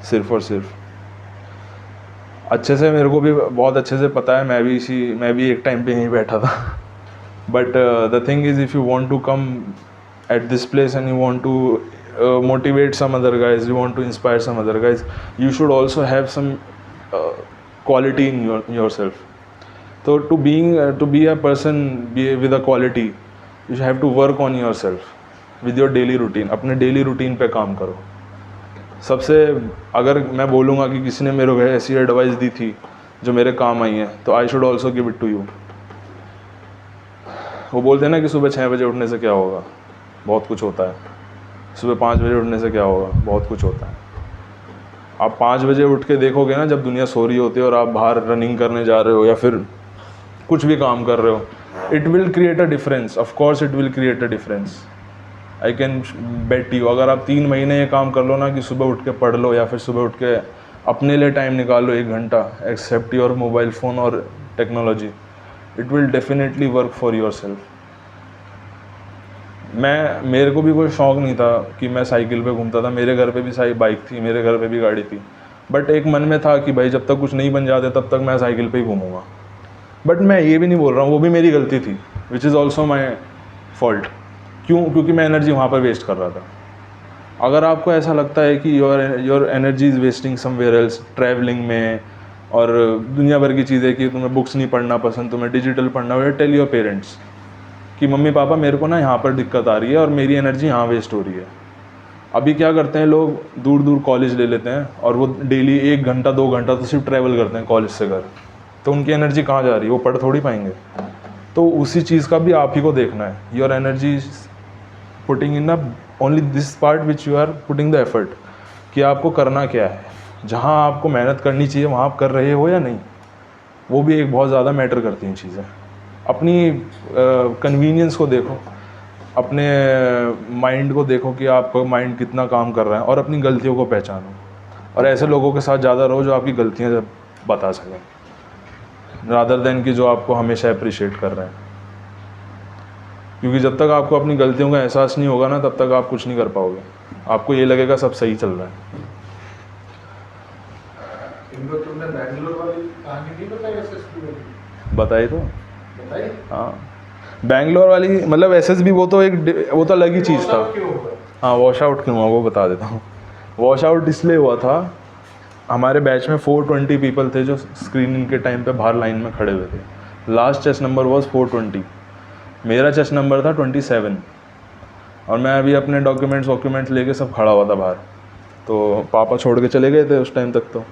सिर्फ और सिर्फ। अच्छे से मेरे को भी बहुत अच्छे से पता है, मैं भी एक टाइम पे यहीं बैठा था। But the thing is, if you want to come at this place and you want to motivate some other guys, you want to inspire some other guys, you should also have some quality in yourself. तो to be a person with a quality, you have to work on your self with your daily routine. अपने daily routine पे काम करो। सबसे अगर मैं बोलूँगा कि किसी ने मेरे को ऐसी एडवाइस दी थी जो मेरे काम आई है, तो I should also give it to you. वो बोलते हैं ना कि सुबह 6 बजे उठने से क्या होगा, बहुत कुछ होता है। सुबह 5 बजे उठने से क्या होगा, बहुत कुछ होता है। आप 5 बजे उठ के देखोगे ना, जब दुनिया सो रही होती है और आप बाहर रनिंग करने जा रहे हो या फिर कुछ भी काम कर रहे हो, it will create a difference. Of course it will create a difference, I can bet you. अगर आप 3 महीने ये काम कर लो ना कि सुबह उठ के पढ़ लो, या फिर सुबह उठ के अपने लिए टाइम निकाल लो 1 घंटा, एक्सेप्ट योर मोबाइल फ़ोन और technology, it will definitely work for your self. मेरे को भी कोई शौक़ नहीं था कि मैं साइकिल पे घूमता था। मेरे घर पे भी बाइक थी, मेरे घर पे भी गाड़ी थी, बट एक मन में था कि भाई जब तक कुछ नहीं बन जाते तब तक मैं साइकिल पे ही घूमूंगा। बट मैं ये भी नहीं बोल रहा हूँ, वो भी मेरी गलती थी, विच इज़ ऑल्सो माई फॉल्ट। क्योंकि मैं एनर्जी वहाँ पर वेस्ट कर रहा था। अगर आपको ऐसा लगता है कि your energy is wasting somewhere else, travelling में और दुनिया भर की चीज़ें, कि तुम्हें बुक्स नहीं पढ़ना पसंद, तुम्हें डिजिटल पढ़ना हो, टेल योर पेरेंट्स कि मम्मी पापा मेरे को ना यहाँ पर दिक्कत आ रही है और मेरी एनर्जी यहाँ वेस्ट हो रही है। अभी क्या करते हैं लोग, दूर दूर कॉलेज ले लेते हैं और वो डेली 1 घंटा 2 घंटा तो सिर्फ ट्रैवल करते हैं कॉलेज से घर। तो उनकी एनर्जी कहाँ जा रही है, वो पढ़ थोड़ी पाएंगे। तो उसी चीज़ का भी आप ही को देखना है। Your energy putting in only this part which you are putting the effort, कि आपको करना क्या है। जहाँ आपको मेहनत करनी चाहिए वहाँ आप कर रहे हो या नहीं, वो भी एक बहुत ज़्यादा मैटर करती हैं चीज़ें। अपनी कन्वीनियंस को देखो, अपने माइंड को देखो कि आपका माइंड कितना काम कर रहा है, और अपनी गलतियों को पहचानो। और ऐसे लोगों के साथ ज़्यादा रहो जो आपकी गलतियाँ बता सकें, रादर देन कि जो आपको हमेशा अप्रिशिएट कर रहे हैं। क्योंकि जब तक आपको अपनी गलतियों का एहसास नहीं होगा ना, तब तक आप कुछ नहीं कर पाओगे। आपको ये लगेगा सब सही चल रहा है। तुमने बैंगलोर वाली कहानी नहीं बताई, एसएसबी वाली? बताई तो, बताई? हाँ बैंगलोर वाली, मतलब एसएसबी वो तो अलग ही चीज़ था। हाँ वॉश आउट क्यों हुआ वो बता देता हूँ। वॉश आउट इसलिए हुआ था, हमारे बैच में 420 पीपल थे जो स्क्रीनिंग के टाइम पे बाहर लाइन में खड़े हुए थे। Last chest number was 420। मेरा चेस्ट नंबर था 27 और मैं अभी अपने डॉक्यूमेंट्स लेके सब खड़ा हुआ था बाहर। तो पापा छोड़ के चले गए थे उस टाइम तक तो,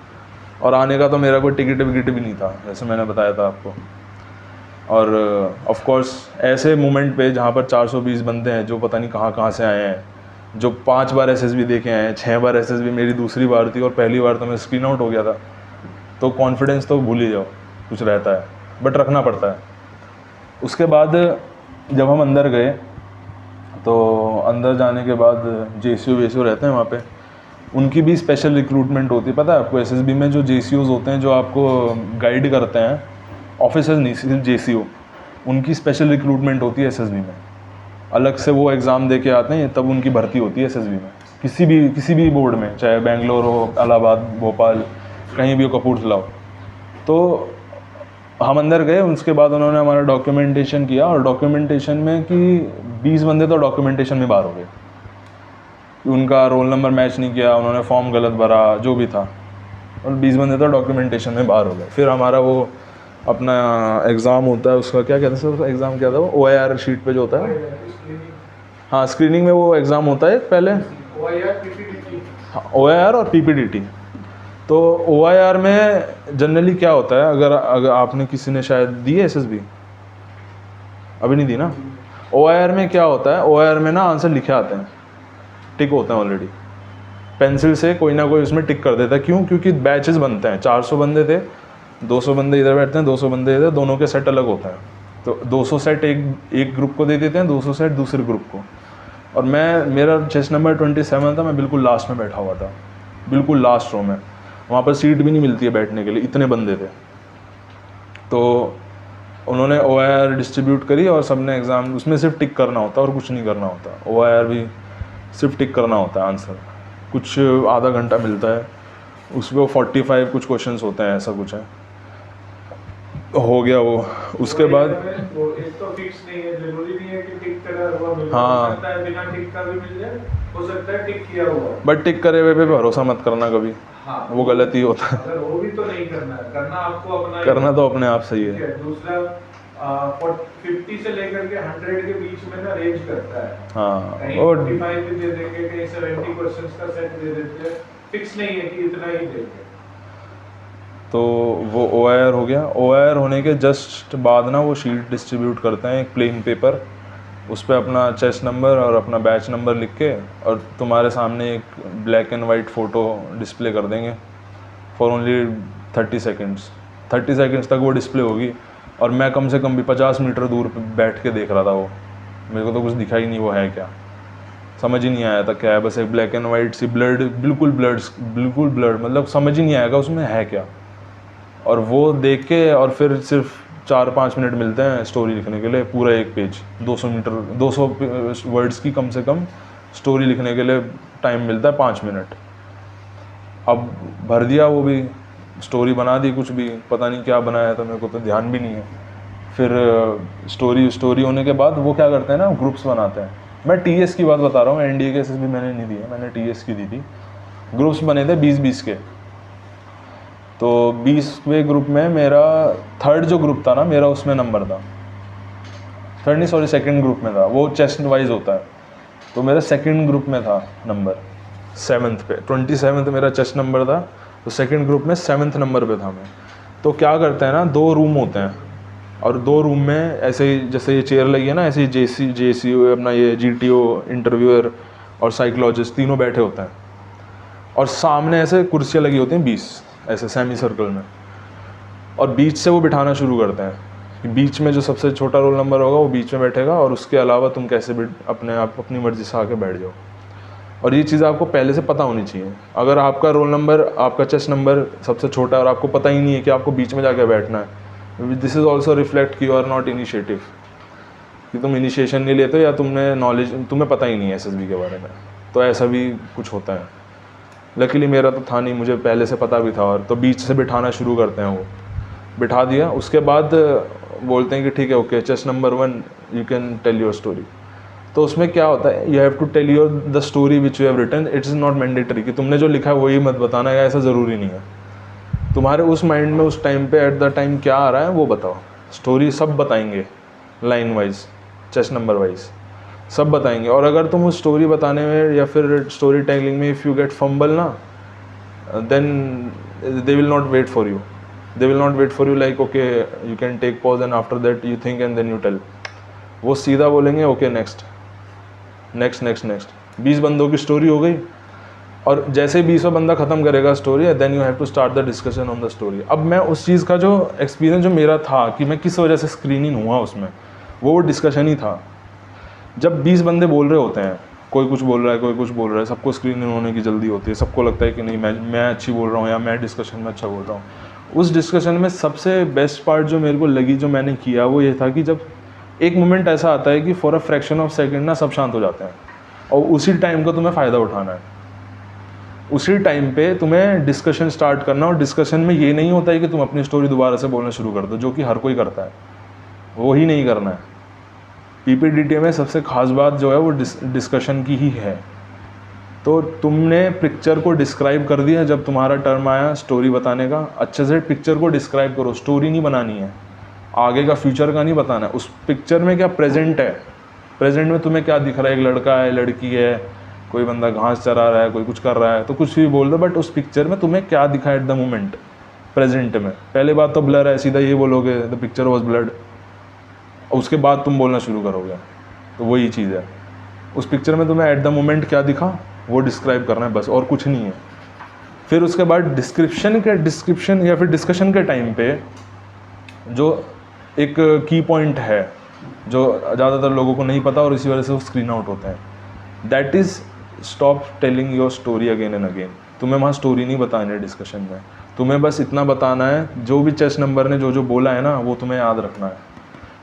और आने का तो मेरा कोई टिकट विकट भी नहीं था, जैसे मैंने बताया था आपको। और ऑफ कोर्स ऐसे मोमेंट पे जहाँ पर 420 बंदे हैं जो पता नहीं कहाँ से आए हैं, जो 5 बार एसएसबी देखे आए हैं, 6 बार एसएसबी मेरी दूसरी बार थी और पहली बार तो मैं स्क्रीन आउट हो गया था, तो कॉन्फिडेंस तो भूल ही जाओ, कुछ रहता है बट रखना पड़ता है। उसके बाद जब हम अंदर गए तो अंदर जाने के बाद जेसीओ वेसीओ रहते हैं वहाँ पे, उनकी भी स्पेशल रिक्रूटमेंट होती है। पता है आपको एसएसबी में जो जेसीओज होते हैं जो आपको गाइड करते हैं, ऑफिसर्स नहीं सिर्फ जेसीओ, उनकी स्पेशल रिक्रूटमेंट होती है एसएसबी में। अलग से वो एग्ज़ाम दे के आते हैं, तब उनकी भर्ती होती है एसएसबी में, किसी भी बोर्ड में, चाहे बेंगलोर हो, इलाहाबाद, भोपाल, कहीं भी हो, कपूरथला हो। तो हम अंदर गए, उसके बाद उन्होंने हमारा डॉक्यूमेंटेशन किया, और डॉक्यूमेंटेशन में कि 20 बंदे तो डॉक्यूमेंटेशन में बाहर हो गए, उनका रोल नंबर मैच नहीं किया, उन्होंने फॉर्म गलत भरा, जो भी था, और 20 बंदे तो डॉक्यूमेंटेशन में बाहर हो गए। फिर हमारा वो अपना एग्ज़ाम होता है, उसका क्या कहते हैं, उसका एग्ज़ाम क्या था वो, OIR शीट पे जो होता है, हाँ स्क्रीनिंग में वो एग्ज़ाम होता है पहले, OIR और PPDT। तो OIR में जनरली क्या होता है, अगर आपने किसी ने शायद दी है एसएसबी, अभी नहीं दी ना। OIR में क्या होता है, OIR में ना आंसर लिखे आते हैं, टिक होते हैं ऑलरेडी, पेंसिल से कोई ना कोई उसमें टिक कर देता है। क्यों? क्योंकि बैचेस बनते हैं, 400 बंदे थे, 200 बंदे इधर बैठते हैं, 200 बंदे इधर, दोनों के सेट अलग होता है। तो 200 सेट एक ग्रुप को दे देते हैं, 200 सेट दूसरे ग्रुप को। और मेरा चेस्ट नंबर 27 था, मैं बिल्कुल लास्ट में बैठा हुआ था, बिल्कुल लास्ट रो में, वहाँ पर सीट भी नहीं मिलती है बैठने के लिए, इतने बंदे थे। तो उन्होंने OIR डिस्ट्रीब्यूट करी और सबने एग्ज़ाम, उसमें सिर्फ टिक करना होता है और कुछ नहीं करना होता। OIR भी सिर्फ टिक करना होता है आंसर, कुछ आधा घंटा मिलता है उसमें, 45 कुछ क्वेश्चंस होते हैं, ऐसा कुछ है। हो गया वो। उसके बाद एक तो फिक्स नहीं है, जरूरी नहीं है कि टिक करा हुआ मिल हाँ। हो सकता है बिना टिक का भी मिल जाए, हो सकता है टिक किया हुआ। बट टिक करे हुए पे भरोसा मत करना कभी, हाँ, वो गलत ही होता है। अगर वो भी तो नहीं करना है, करना आपको अपना करना तो अपने आप सही ठीक है। है। दूसरा 50 से लेकर के 100 के बीच में ना रेंज करता है, हाँ, कहीं और 45 भी दे देंगे, कहीं 70 क्वेश्चंस का सेट दे देते हैं, फिक्स नहीं है कि इतना ही देंगे। तो वो OIR हो गया। OIR होने के जस्ट बाद ना वो शीट डिस्ट्रीब्यूट करते हैं, एक प्लेन पेपर, उस पर अपना चेस्ट नंबर और अपना बैच नंबर लिख के, और तुम्हारे सामने एक black and white photo display कर देंगे फॉर ओनली 30 सेकेंड्स। 30 सेकेंड्स तक वो डिस्प्ले होगी, और मैं कम से कम भी 50 मीटर दूर पे बैठ के देख रहा था वो, मेरे को तो कुछ दिखा ही नहीं वो है क्या, समझ ही नहीं आया था क्या है, बस एक black and white sea blood, बिल्कुल ब्लड, मतलब समझ ही नहीं आएगा उसमें है क्या। और वो देख के, और फिर सिर्फ 4-5 मिनट मिलते हैं स्टोरी लिखने के लिए, पूरा एक पेज, 200 वर्ड्स की कम से कम स्टोरी लिखने के लिए टाइम मिलता है, 5 मिनट। अब भर दिया, वो भी स्टोरी बना दी, कुछ भी पता नहीं क्या बनाया था, मेरे को तो ध्यान भी नहीं है। फिर स्टोरी होने के बाद वो क्या करते हैं ना, ग्रुप्स बनाते हैं। मैं TS की बात बता रहा हूँ, NDA के SSB मैंने नहीं दी है, मैंने TS की दी थी। ग्रुप्स बने थे 20-20 के। तो 20वें ग्रुप में मेरा थर्ड जो ग्रुप था ना मेरा, उसमें नंबर था, थर्ड नहीं सॉरी सेकंड ग्रुप में था, वो चेस्ट वाइज होता है। तो मेरा सेकंड ग्रुप में था नंबर 7th पे, 27th मेरा चेस्ट नंबर था, तो सेकंड ग्रुप में 7th नंबर पे था मैं। तो क्या करते हैं ना, 2 रूम होते हैं, और 2 रूम में ऐसे ही जैसे ये चेयर लगी है ना, ऐसे ही JCO अपना ये GTO इंटरव्यूअर और साइकोलॉजिस्ट तीनों बैठे होते हैं, और सामने ऐसे कुर्सियाँ लगी होती हैं 20 ऐसे सेमी सर्कल में, और बीच से वो बिठाना शुरू करते हैं कि बीच में जो सबसे छोटा रोल नंबर होगा वो बीच में बैठेगा, और उसके अलावा तुम कैसे भी अपने आप अपनी मर्ज़ी से आके बैठ जाओ। और ये चीज़ आपको पहले से पता होनी चाहिए। अगर आपका रोल नंबर, आपका चेस्ट नंबर सबसे छोटा है और आपको पता ही नहीं है कि आपको बीच में जाके बैठना है, दिस इज़ ऑल्सो रिफ्लेक्ट कि यू आर नॉट इनिशिएटिव, कि तुम इनिशिएशन नहीं लेते या तुम्हें पता ही नहीं है SSB के बारे में, तो ऐसा भी कुछ होता है। लकीली मेरा तो था नहीं, मुझे पहले से पता भी था, और तो बीच से बिठाना शुरू करते हैं, वो बिठा दिया। उसके बाद बोलते हैं कि ठीक है okay, chest number 1 you can tell your story. तो उसमें क्या होता है, you have to tell your the story which you have written, it's not mandatory कि तुमने जो लिखा है वही मत बताना है, ऐसा ज़रूरी नहीं है। तुम्हारे उस माइंड में उस टाइम पे एट द टाइम क्या आ रहा है वो बताओ। स्टोरी सब बताएंगे line wise, chest number wise सब बताएंगे। और अगर तुम उस स्टोरी बताने में या फिर स्टोरी टेलिंग में इफ़ यू गेट फंबल ना, then they will not wait for you. They will not wait for you like okay you can take pause and after that you think and then you tell. वो सीधा बोलेंगे okay next next next next. 20 बंदों की story हो गई और जैसे 20वां बंदा ख़त्म करेगा story then you have to start the discussion on the story. अब मैं उस चीज़ का जो एक्सपीरियंस जो मेरा था कि मैं किस वजह से स्क्रीनिंग हुआ उसमें, वो डिस्कशन ही था। जब 20 बंदे बोल रहे होते हैं, कोई कुछ बोल रहा है कोई कुछ बोल रहा है, सबको स्क्रीन इन होने की जल्दी होती है, सबको लगता है कि नहीं मैं अच्छी बोल रहा हूँ या मैं डिस्कशन में अच्छा बोल रहा हूँ। उस डिस्कशन में सबसे बेस्ट पार्ट जो मेरे को लगी जो मैंने किया वो ये था कि जब एक मोमेंट ऐसा आता है कि for a fraction of second ना सब शांत हो जाते हैं और उसी टाइम का तुम्हें फ़ायदा उठाना है। उसी टाइम पे तुम्हें डिस्कशन स्टार्ट करना, और डिस्कशन में ये नहीं होता है कि तुम अपनी स्टोरी दोबारा से बोलना शुरू कर दो, जो कि हर कोई करता है, वो ही नहीं करना है। PPDTA में सबसे खास बात जो है वो डिस्कशन की ही है। तो तुमने पिक्चर को डिस्क्राइब कर दिया, जब तुम्हारा टर्म आया स्टोरी बताने का, अच्छे से पिक्चर को डिस्क्राइब करो, स्टोरी नहीं बनानी है, आगे का फ्यूचर का नहीं बताना है। उस पिक्चर में क्या प्रेजेंट है, प्रेजेंट में तुम्हें क्या दिख रहा है, एक लड़का है लड़की है, कोई बंदा घास चरा रहा है, कोई कुछ कर रहा है, तो कुछ भी बोल दो, बट उस पिक्चर में तुम्हें क्या दिखा एट द मोमेंट प्रेजेंट में। पहले बात तो ब्लर है, सीधा ये बोलोगे द पिक्चर वॉज ब्लड, उसके बाद तुम बोलना शुरू करोगे। तो वही चीज़ है, उस पिक्चर में तुम्हें एट द मोमेंट क्या दिखा वो डिस्क्राइब करना है बस, और कुछ नहीं है। फिर उसके बाद डिस्क्रिप्शन या फिर डिस्कशन के टाइम पे जो एक की पॉइंट है जो ज़्यादातर लोगों को नहीं पता और इसी वजह से वो स्क्रीन आउट होते हैं, that is stop telling your story again and again. तुम्हें वहाँ स्टोरी नहीं बतानी है डिस्कशन में, तुम्हें बस इतना बताना है जो भी चेस नंबर ने जो जो बोला है ना वो तुम्हें याद रखना है।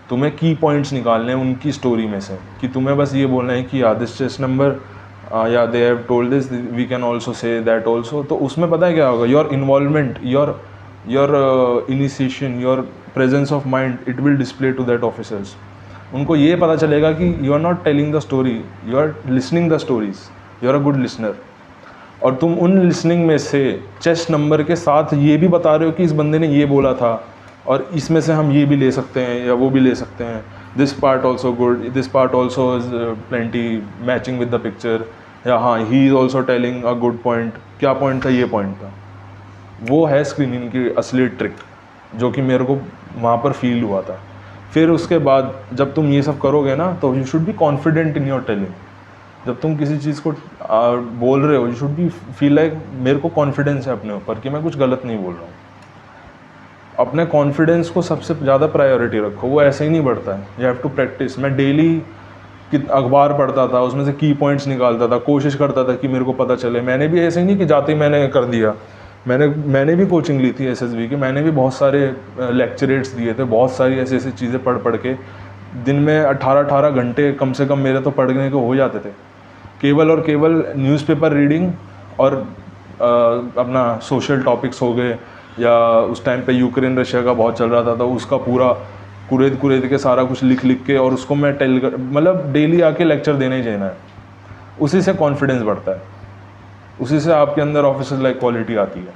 तुम्हें की पॉइंट्स निकालने हैं उनकी स्टोरी में से, कि तुम्हें बस ये बोलना है कि दिस चेस नंबर या they have told this, we can also say that also. तो उसमें पता है क्या होगा, your involvement, your initiation, your presence of mind, it will display to that officers. उनको ये पता चलेगा कि you are not telling the story, you are listening the stories, you are a good listener. और तुम उन लिसनिंग में से चेस नंबर के साथ ये भी बता रहे हो कि इस बंदे ने ये बोला था और इसमें से हम ये भी ले सकते हैं या वो भी ले सकते हैं, this part also good, this part also is plenty matching with the picture, या हाँ he is also telling a good point. क्या पॉइंट था, ये पॉइंट था। वो है स्क्रीनिंग की असली ट्रिक जो कि मेरे को वहाँ पर फील हुआ था। फिर उसके बाद जब तुम ये सब करोगे ना तो you should be confident in your telling. जब तुम किसी चीज़ को बोल रहे हो, you should B feel like मेरे को कॉन्फिडेंस है अपने ऊपर कि मैं कुछ गलत नहीं बोल रहा हूँ। अपने कॉन्फिडेंस को सबसे ज़्यादा प्रायोरिटी रखो, वो ऐसे ही नहीं बढ़ता है, यू हैव टू प्रैक्टिस। मैं डेली अखबार पढ़ता था, उसमें से की पॉइंट्स निकालता था, कोशिश करता था कि मेरे को पता चले। मैंने भी ऐसे ही नहीं कि जाते ही मैंने कर दिया, मैंने भी कोचिंग ली थी SSB की, मैंने भी बहुत सारे लेक्चरेट्स दिए थे, बहुत सारी ऐसी ऐसी चीज़ें पढ़ के दिन में 18 घंटे कम से कम मेरे तो पढ़ने को हो जाते थे। केवल और केवल न्यूज़पेपर रीडिंग और अपना सोशल टॉपिक्स हो गए, या उस टाइम पे यूक्रेन रशिया का बहुत चल रहा था तो उसका पूरा कुरेद के सारा कुछ लिख के और उसको मैं मतलब डेली आके लेक्चर देना ही देना है। उसी से कॉन्फिडेंस बढ़ता है, उसी से आपके अंदर ऑफिसर लाइक क्वालिटी आती है।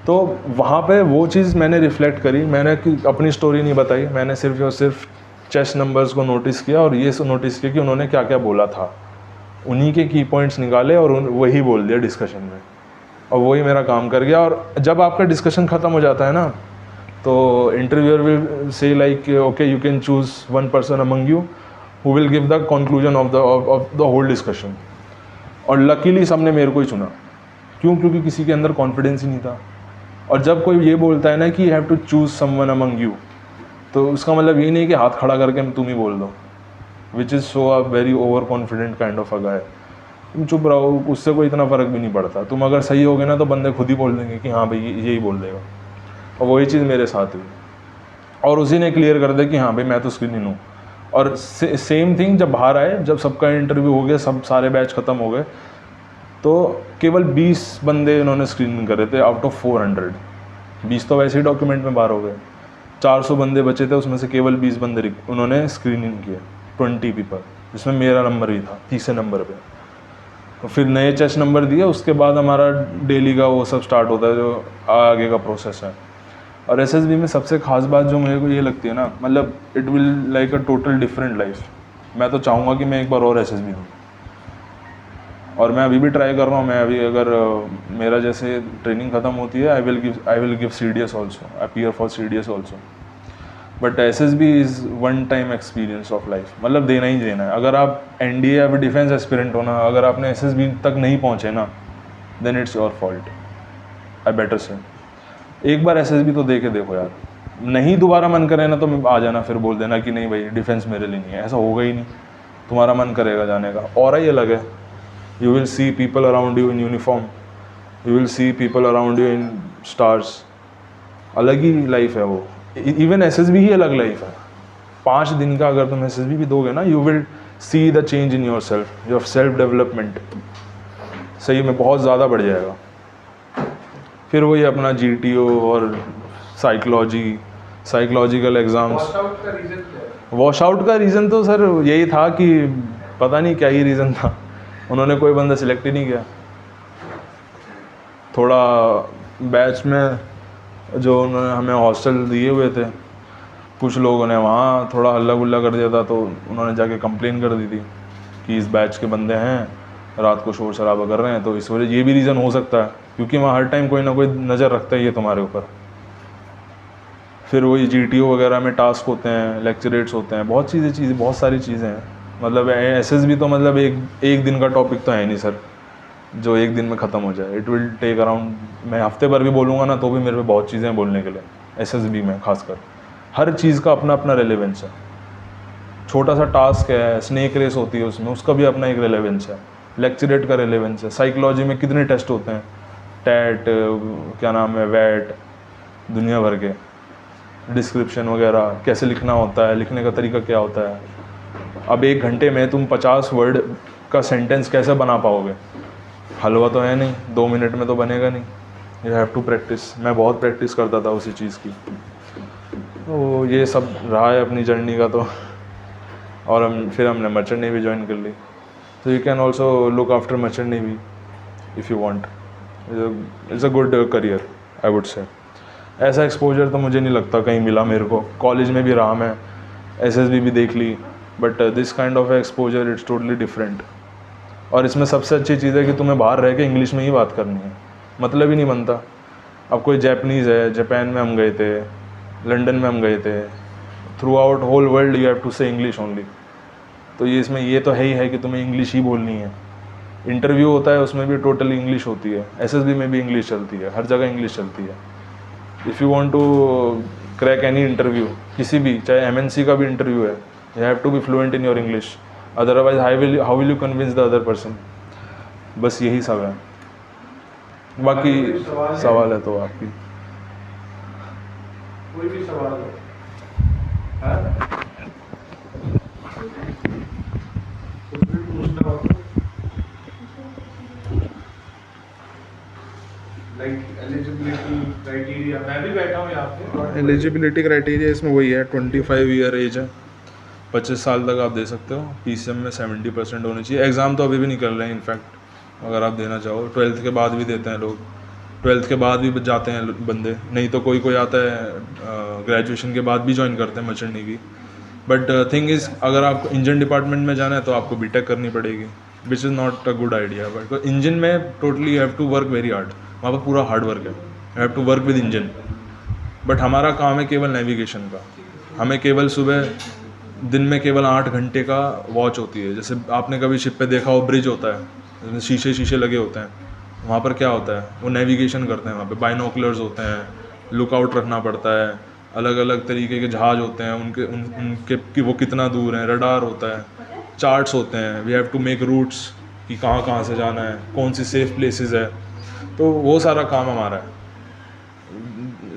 तो वहाँ पे वो चीज़ मैंने रिफ्लेक्ट करी, मैंने अपनी स्टोरी नहीं बताई, मैंने सिर्फ और सिर्फ चेस नंबर्स को नोटिस किया और ये नोटिस किया कि उन्होंने क्या क्या बोला था, उन्हीं के की पॉइंट्स निकाले और वही बोल दिया डिस्कशन में, और वही मेरा काम कर गया। और जब आपका डिस्कशन ख़त्म हो जाता है ना तो interviewer will say like okay you can choose one person among you who will give the conclusion of the whole discussion. और लकीली सबने मेरे को ही चुना, क्यों? क्योंकि किसी के अंदर कॉन्फिडेंस ही नहीं था। और जब कोई ये बोलता है ना कि you have to choose someone among you, तो उसका मतलब ये नहीं कि हाथ खड़ा करके तुम ही बोल दो, which is so a very over confident kind of a guy. तुम चुप रहो, उससे कोई इतना फ़र्क भी नहीं पड़ता। तुम अगर सही होगे ना तो बंदे खुद ही बोल देंगे कि हाँ भाई यही बोल देगा, और वही चीज़ मेरे साथ हुई। और उसी ने क्लियर कर दिया कि हाँ भाई मैं तो स्क्रीन हूँ। और सेम थिंग जब बाहर आए, जब सबका इंटरव्यू हो गया, सब सारे बैच ख़त्म हो गए, तो केवल 20 बंदे इन्होंने स्क्रीनिंग करे थे आउट ऑफ 400। 20 तो वैसे ही डॉक्यूमेंट में बाहर हो गए, 400 बंदे बचे थे, उसमें से केवल 20 बंदे उन्होंने स्क्रीनिंग किए, 20 पीपल, जिसमें मेरा नंबर ही था 30 नंबर पे। तो फिर नए चेस नंबर दिए, उसके बाद हमारा डेली का वो सब स्टार्ट होता है जो आगे का प्रोसेस है। और एसएसबी में सबसे खास बात जो मेरे को ये लगती है ना, मतलब it will like a total different life. मैं तो चाहूँगा कि मैं एक बार और एसएसबी हूँ, और मैं अभी भी ट्राई कर रहा हूँ। मैं अभी अगर मेरा जैसे ट्रेनिंग ख़त्म होती है, I will give CDS also, appear for CDS also. But SSB is one time experience of life, मतलब देना ही देना है। अगर आप NDA या फिर डिफेंस एस्पिरेंट हो ना, अगर आपने एसएसबी तक नहीं पहुँचे ना, then it's your fault, I better say. एक बार एसएसबी तो दे के देखो यार, नहीं दोबारा मन करे ना तो आ जाना, फिर बोल देना कि नहीं भाई डिफेंस मेरे लिए नहीं है। ऐसा होगा ही नहीं, तुम्हारा मन करेगा जाने का, और ही अलग है। You will see people around you in uniform. You will see people around you in stars. अलग ही लाइफ है वो। इवन एसएसबी ही अलग लाइफ है। 5 दिन का अगर तुम एसएसबी भी दोगे ना, you will see the change in your self development सही में बहुत ज़्यादा बढ़ जाएगा। फिर वही अपना GTO और साइकोलॉजिकल एग्ज़ाम्स। वॉश आउट का रीज़न तो सर यही था कि पता नहीं क्या ही रीज़न था, उन्होंने कोई बंदा सिलेक्ट ही नहीं किया। थोड़ा बैच में जो उन्होंने हमें हॉस्टल दिए हुए थे, कुछ लोगों ने वहाँ थोड़ा हल्ला गुल्ला कर दिया था, तो उन्होंने जाके कंप्लेन कर दी थी कि इस बैच के बंदे हैं, रात को शोर शराबा कर रहे हैं। तो इस वजह ये भी रीज़न हो सकता है, क्योंकि वहाँ हर टाइम कोई ना कोई नज़र रखता ही है तुम्हारे ऊपर। फिर वही GTO वगैरह में टास्क होते हैं, लेक्चरेट्स होते हैं, बहुत सारी चीज़ें हैं। मतलब एसएसबी तो मतलब एक दिन का टॉपिक तो है नहीं सर, जो एक दिन में ख़त्म हो जाए। इट विल टेक अराउंड, मैं हफ्ते भर भी बोलूँगा ना तो भी मेरे पे बहुत चीज़ें हैं बोलने के लिए। एसएसबी में खासकर हर चीज़ का अपना अपना रेलेवेंस है। छोटा सा टास्क है, स्नेक रेस होती है उसमें, उसका भी अपना एक रेलेवेंस है। लेक्चरेट का रेलेवेंस है। साइकोलॉजी में कितने टेस्ट होते हैं, टैट, क्या नाम है, वैट, दुनिया भर के, डिस्क्रिप्शन वगैरह कैसे लिखना होता है, लिखने का तरीका क्या होता है। अब 1 घंटे में तुम 50 वर्ड का सेंटेंस कैसे बना पाओगे? हलवा तो है नहीं, 2 मिनट में तो बनेगा नहीं। You have to practice. मैं बहुत प्रैक्टिस करता था उसी चीज़ की। तो ये सब रहा है अपनी जर्नी का। तो और फिर हमने मर्चेंट नेवी ज्वाइन कर ली। तो you can also look after merchant navy if you want. It's a good career I would say. ऐसा एक्सपोजर तो मुझे नहीं लगता कहीं मिला मेरे को। कॉलेज में भी रहा मैं, एसएसबी भी देख ली, but this kind of exposure it's totally different. और इसमें सबसे अच्छी चीज़ है कि तुम्हें बाहर रह के इंग्लिश में ही बात करनी है, मतलब ही नहीं बनता। अब कोई जैपनीज़ है, जापान में हम गए थे, लंदन में हम गए थे, throughout whole world you have to say English only. तो ये इसमें ये तो है ही है कि तुम्हें इंग्लिश ही बोलनी है। इंटरव्यू होता है उसमें भी टोटली इंग्लिश होती है, एसएसबी में भी इंग्लिश चलती है, हर जगह इंग्लिश चलती है। If you want to crack any interview, किसी भी, चाहे MNC का भी इंटरव्यू है, you have to be fluent in your English, otherwise how will you convince the other person. बस यही सब है, बाकी सवाल है तो आपकी। कोई भी सवाल हो? कुछ भी पूछना हो लाइक एलिजिबिलिटी क्राइटेरिया। मैं भी बैठा हूँ यहाँ पे। एलिजिबिलिटी क्राइटेरिया इसमें वही है, 25 ईयर एज है, 25 साल तक आप दे सकते हो। PCM में 70% होनी चाहिए। एग्ज़ाम तो अभी भी निकल रहे हैं इनफैक्ट, अगर आप देना चाहो। 12th के बाद भी देते हैं लोग, 12th के बाद भी जाते हैं बंदे, नहीं तो कोई कोई आता है ग्रेजुएशन के बाद भी ज्वाइन करते हैं merchant navy. But thing is, अगर आपको इंजन डिपार्टमेंट में जाना है तो आपको BTech करनी पड़ेगी, which is not a good idea. But engine में totally you have to work very hard, वहाँ पर पूरा हार्ड वर्क है, you have to work with engine. But हमारा काम है केवल नेविगेशन का। हमें केवल सुबह दिन में केवल 8 घंटे का वॉच होती है। जैसे आपने कभी शिप पे देखा हो, ब्रिज होता है, शीशे लगे होते हैं, वहाँ पर क्या होता है, वो नेविगेशन करते हैं। वहाँ पे बाइनोकुलर्स होते हैं, लुकआउट रखना पड़ता है, अलग अलग तरीके के जहाज होते हैं, उनके कि वो कितना दूर हैं, रडार होता है, चार्ट्स होते हैं, we have to make routes कि कहाँ कहाँ से जाना है, कौन सी सेफ़ प्लेसेस है। तो वो सारा काम हमारा है,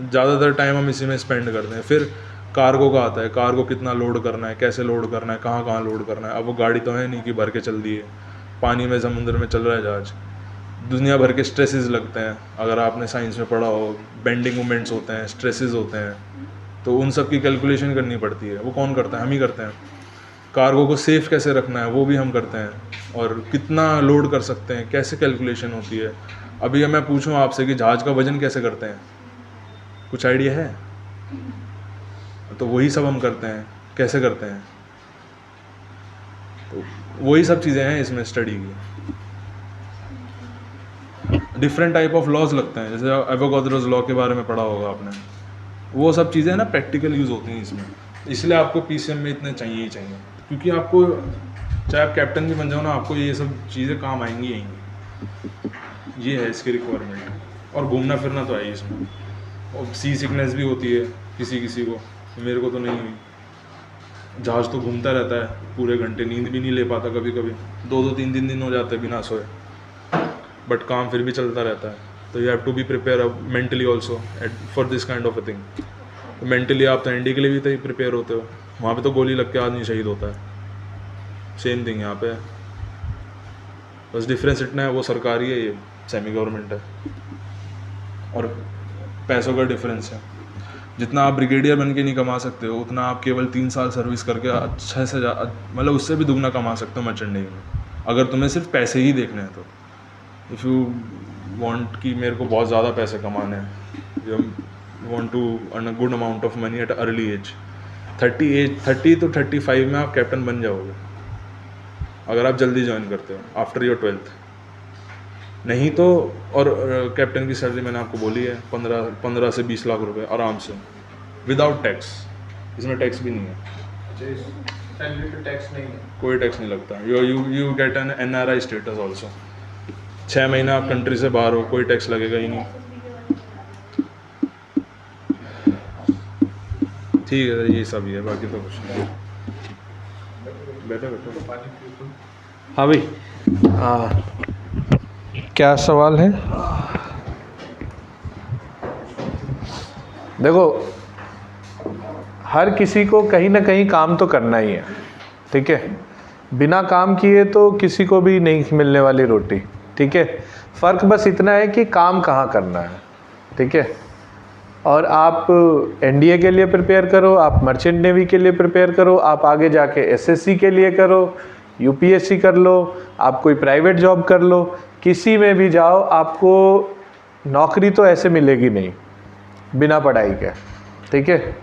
ज़्यादातर टाइम हम इसी में स्पेंड करते हैं। फिर कार्गो का आता है, कार्गो कितना लोड करना है, कैसे लोड करना है, कहाँ कहाँ लोड करना है। अब वो गाड़ी तो है नहीं कि भर के चल दिए, पानी में समुद्र में चल रहा है जहाज, दुनिया भर के स्ट्रेसेस लगते हैं। अगर आपने साइंस में पढ़ा हो, बेंडिंग मोमेंट्स होते हैं, स्ट्रेसेस होते हैं, तो उन सब की कैलकुलेशन करनी पड़ती है। वो कौन करता है? हम ही करते हैं। कार्गो को सेफ़ कैसे रखना है वो भी हम करते हैं, और कितना लोड कर सकते हैं, कैसे कैलकुलेशन होती है। अभी मैं पूछूं आपसे कि जहाज़ का वज़न कैसे करते हैं, कुछ आइडिया है? तो वही सब हम करते हैं। कैसे करते हैं? तो वही सब चीज़ें हैं इसमें स्टडी की। डिफरेंट टाइप ऑफ लॉज लगते हैं, जैसे एवोगाद्रोस लॉ के बारे में पढ़ा होगा आपने। वो सब चीज़ें ना प्रैक्टिकल यूज़ होती हैं इसमें, इसलिए आपको पीसीएम में इतने चाहिए ही चाहिए, क्योंकि आपको चाहे आप कैप्टन भी बन जाओ ना, आपको ये सब चीज़ें काम आएंगी आएंगी। ये है इसकी रिक्वायरमेंट। और घूमना फिरना तो है ही इसमें। और सी सिकनेस भी होती है किसी किसी को, मेरे को तो नहीं हुई। जहाज़ तो घूमता रहता है पूरे घंटे, नींद भी नहीं ले पाता कभी कभी, 2-2 3 दिन हो जाते हैं बिना सोए, बट काम फिर भी चलता रहता है। तो you have to be prepare mentally also for this kind of a thing. तो मेंटली आप तो एनडी के लिए भी तो प्रिपेयर होते हो, वहाँ पे तो गोली लग के आदमी शहीद होता है। सेम थिंग यहाँ पे है, बस डिफरेंस इतना है, वो सरकारी है, ये सेमी गवर्नमेंट है। और पैसों का डिफरेंस है, जितना आप ब्रिगेडियर बन के नहीं कमा सकते हो, उतना आप केवल 3 साल सर्विस करके अच्छे से मतलब उससे भी दुगना कमा सकते हो मर्चेंट नेवी में, अगर तुम्हें सिर्फ पैसे ही देखने हैं तो। इफ़ यू वांट कि मेरे को बहुत ज़्यादा पैसे कमाने हैं, you want to earn a good amount of money at early age, 30 to 35 में आप कैप्टन बन जाओगे, अगर आप जल्दी ज्वाइन करते हो आफ्टर योर 12th। नहीं तो, और कैप्टन की सैलरी मैंने आपको बोली है 15 से 20 लाख रुपए आराम से, विदाउट टैक्स। इसमें टैक्स भी नहीं है, सैलरी पे टैक्स नहीं है, कोई टैक्स नहीं लगता। You get an NRI status also. 6 महीने आप कंट्री से बाहर हो, कोई टैक्स लगेगा ही नहीं। ठीक है, ये सब ही है, बाकी तो कुछ नहीं। बैठो बैठो। पानी पियो तुम। हाँ भाई, क्या सवाल है? देखो, हर किसी को कहीं ना कहीं काम तो करना ही है, ठीक है। बिना काम किए तो किसी को भी नहीं मिलने वाली रोटी, ठीक है। फ़र्क बस इतना है कि काम कहाँ करना है, ठीक है। और आप एनडीए के लिए प्रिपेयर करो, आप मर्चेंट नेवी के लिए प्रिपेयर करो, आप आगे जाके एसएससी के लिए करो, यूपीएससी कर लो, आप कोई प्राइवेट जॉब कर लो, किसी में भी जाओ, आपको नौकरी तो ऐसे मिलेगी नहीं बिना पढ़ाई के, ठीक है।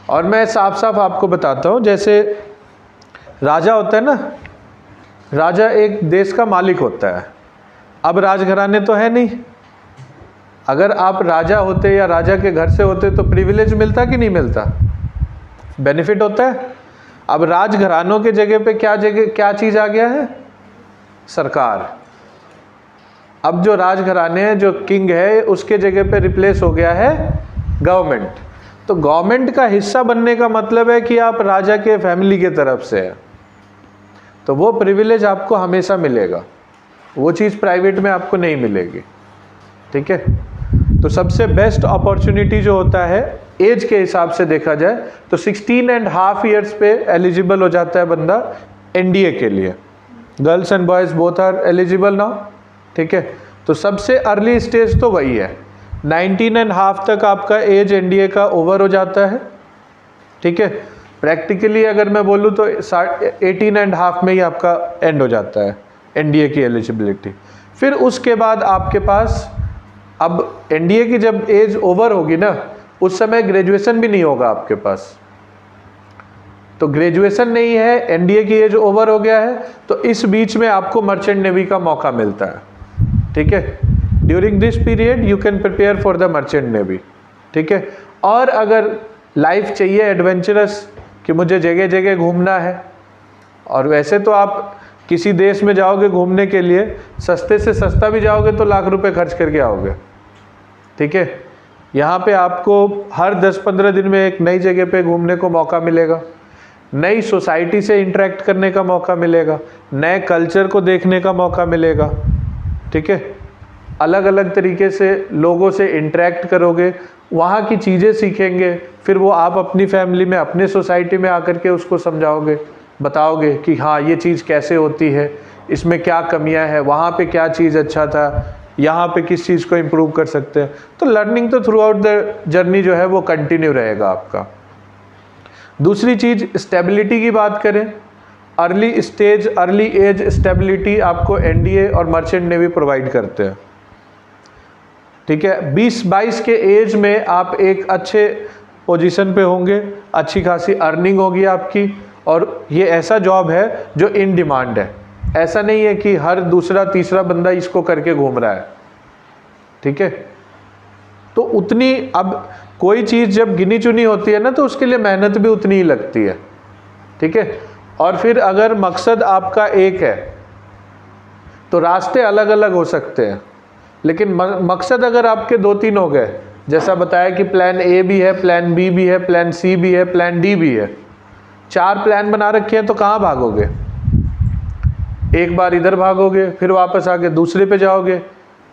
और मैं साफ साफ आपको बताता हूँ, जैसे राजा होता है ना, राजा एक देश का मालिक होता है। अब राजघराने तो है नहीं, अगर आप राजा होते या राजा के घर से होते तो प्रिविलेज मिलता कि नहीं मिलता, बेनिफिट होता है। अब राजघरानों के जगह पे क्या चीज़ आ गया है, सरकार। अब जो राजघराने हैं, जो किंग है, उसके जगह पे रिप्लेस हो गया है गवर्नमेंट। तो गवर्नमेंट का हिस्सा बनने का मतलब है कि आप राजा के फैमिली के तरफ से हैं, तो वो प्रिविलेज आपको हमेशा मिलेगा, वो चीज़ प्राइवेट में आपको नहीं मिलेगी, ठीक है। तो सबसे बेस्ट अपॉर्चुनिटी जो होता है एज के हिसाब से देखा जाए तो 16.5 ईयर्स पे एलिजिबल हो जाता है बंदा एनडीए के लिए। Girls and boys both are eligible now, ठीक है। तो सबसे अर्ली स्टेज तो वही है, 19.5 तक आपका एज एनडीए का ओवर हो जाता है, ठीक है। प्रैक्टिकली अगर मैं बोलूँ तो 18.5 में ही आपका एंड हो जाता है एनडीए की एलिजिबिलिटी। फिर उसके बाद आपके पास, अब एनडीए की जब एज ओवर होगी ना, उस समय ग्रेजुएशन भी नहीं होगा आपके पास। तो ग्रेजुएशन नहीं है, एनडीए की एज ओवर हो गया है, तो इस बीच में आपको मर्चेंट नेवी का मौका मिलता है, ठीक है। During this period you can prepare for the merchant navy, ठीक है। और अगर लाइफ चाहिए एडवेंचरस, कि मुझे जगह जगह घूमना है, और वैसे तो आप किसी देश में जाओगे घूमने के लिए, सस्ते से सस्ता भी जाओगे तो लाख रुपए खर्च करके आओगे, ठीक है। यहाँ पे आपको हर 10-15 दिन में एक नई जगह पे घूमने को मौका मिलेगा, नई सोसाइटी से इंटरेक्ट करने का मौका मिलेगा, नए कल्चर को देखने का मौका मिलेगा, ठीक है। अलग अलग तरीके से लोगों से इंटरेक्ट करोगे, वहाँ की चीज़ें सीखेंगे, फिर वो आप अपनी फैमिली में, अपने सोसाइटी में आकर के उसको समझाओगे, बताओगे कि हाँ ये चीज़ कैसे होती है, इसमें क्या कमियां हैं, वहाँ पे क्या चीज़ अच्छा था, यहाँ पे किस चीज़ को इम्प्रूव कर सकते हैं। तो लर्निंग तो थ्रू आउट द जर्नी जो है वो कंटिन्यू रहेगा आपका। दूसरी चीज़, स्टेबिलिटी की बात करें, early stage, early age stability आपको एनडीए और मर्चेंट नेवी प्रोवाइड करते हैं। ठीक है, 20-22 के एज में आप एक अच्छे पोजीशन पे होंगे, अच्छी खासी अर्निंग होगी आपकी, और ये ऐसा जॉब है जो इन डिमांड है। ऐसा नहीं है कि हर दूसरा तीसरा बंदा इसको करके घूम रहा है, ठीक है। तो उतनी, अब कोई चीज़ जब गिनी चुनी होती है ना तो उसके लिए मेहनत भी उतनी ही लगती है, ठीक है। और फिर अगर मकसद आपका एक है तो रास्ते अलग अलग हो सकते हैं, लेकिन मकसद अगर आपके 2-3 हो गए, जैसा बताया कि प्लान ए भी है, प्लान बी भी है, प्लान सी भी है, प्लान डी भी है, 4 प्लान बना रखे हैं, तो कहाँ भागोगे? एक बार इधर भागोगे, फिर वापस आके दूसरे पे जाओगे,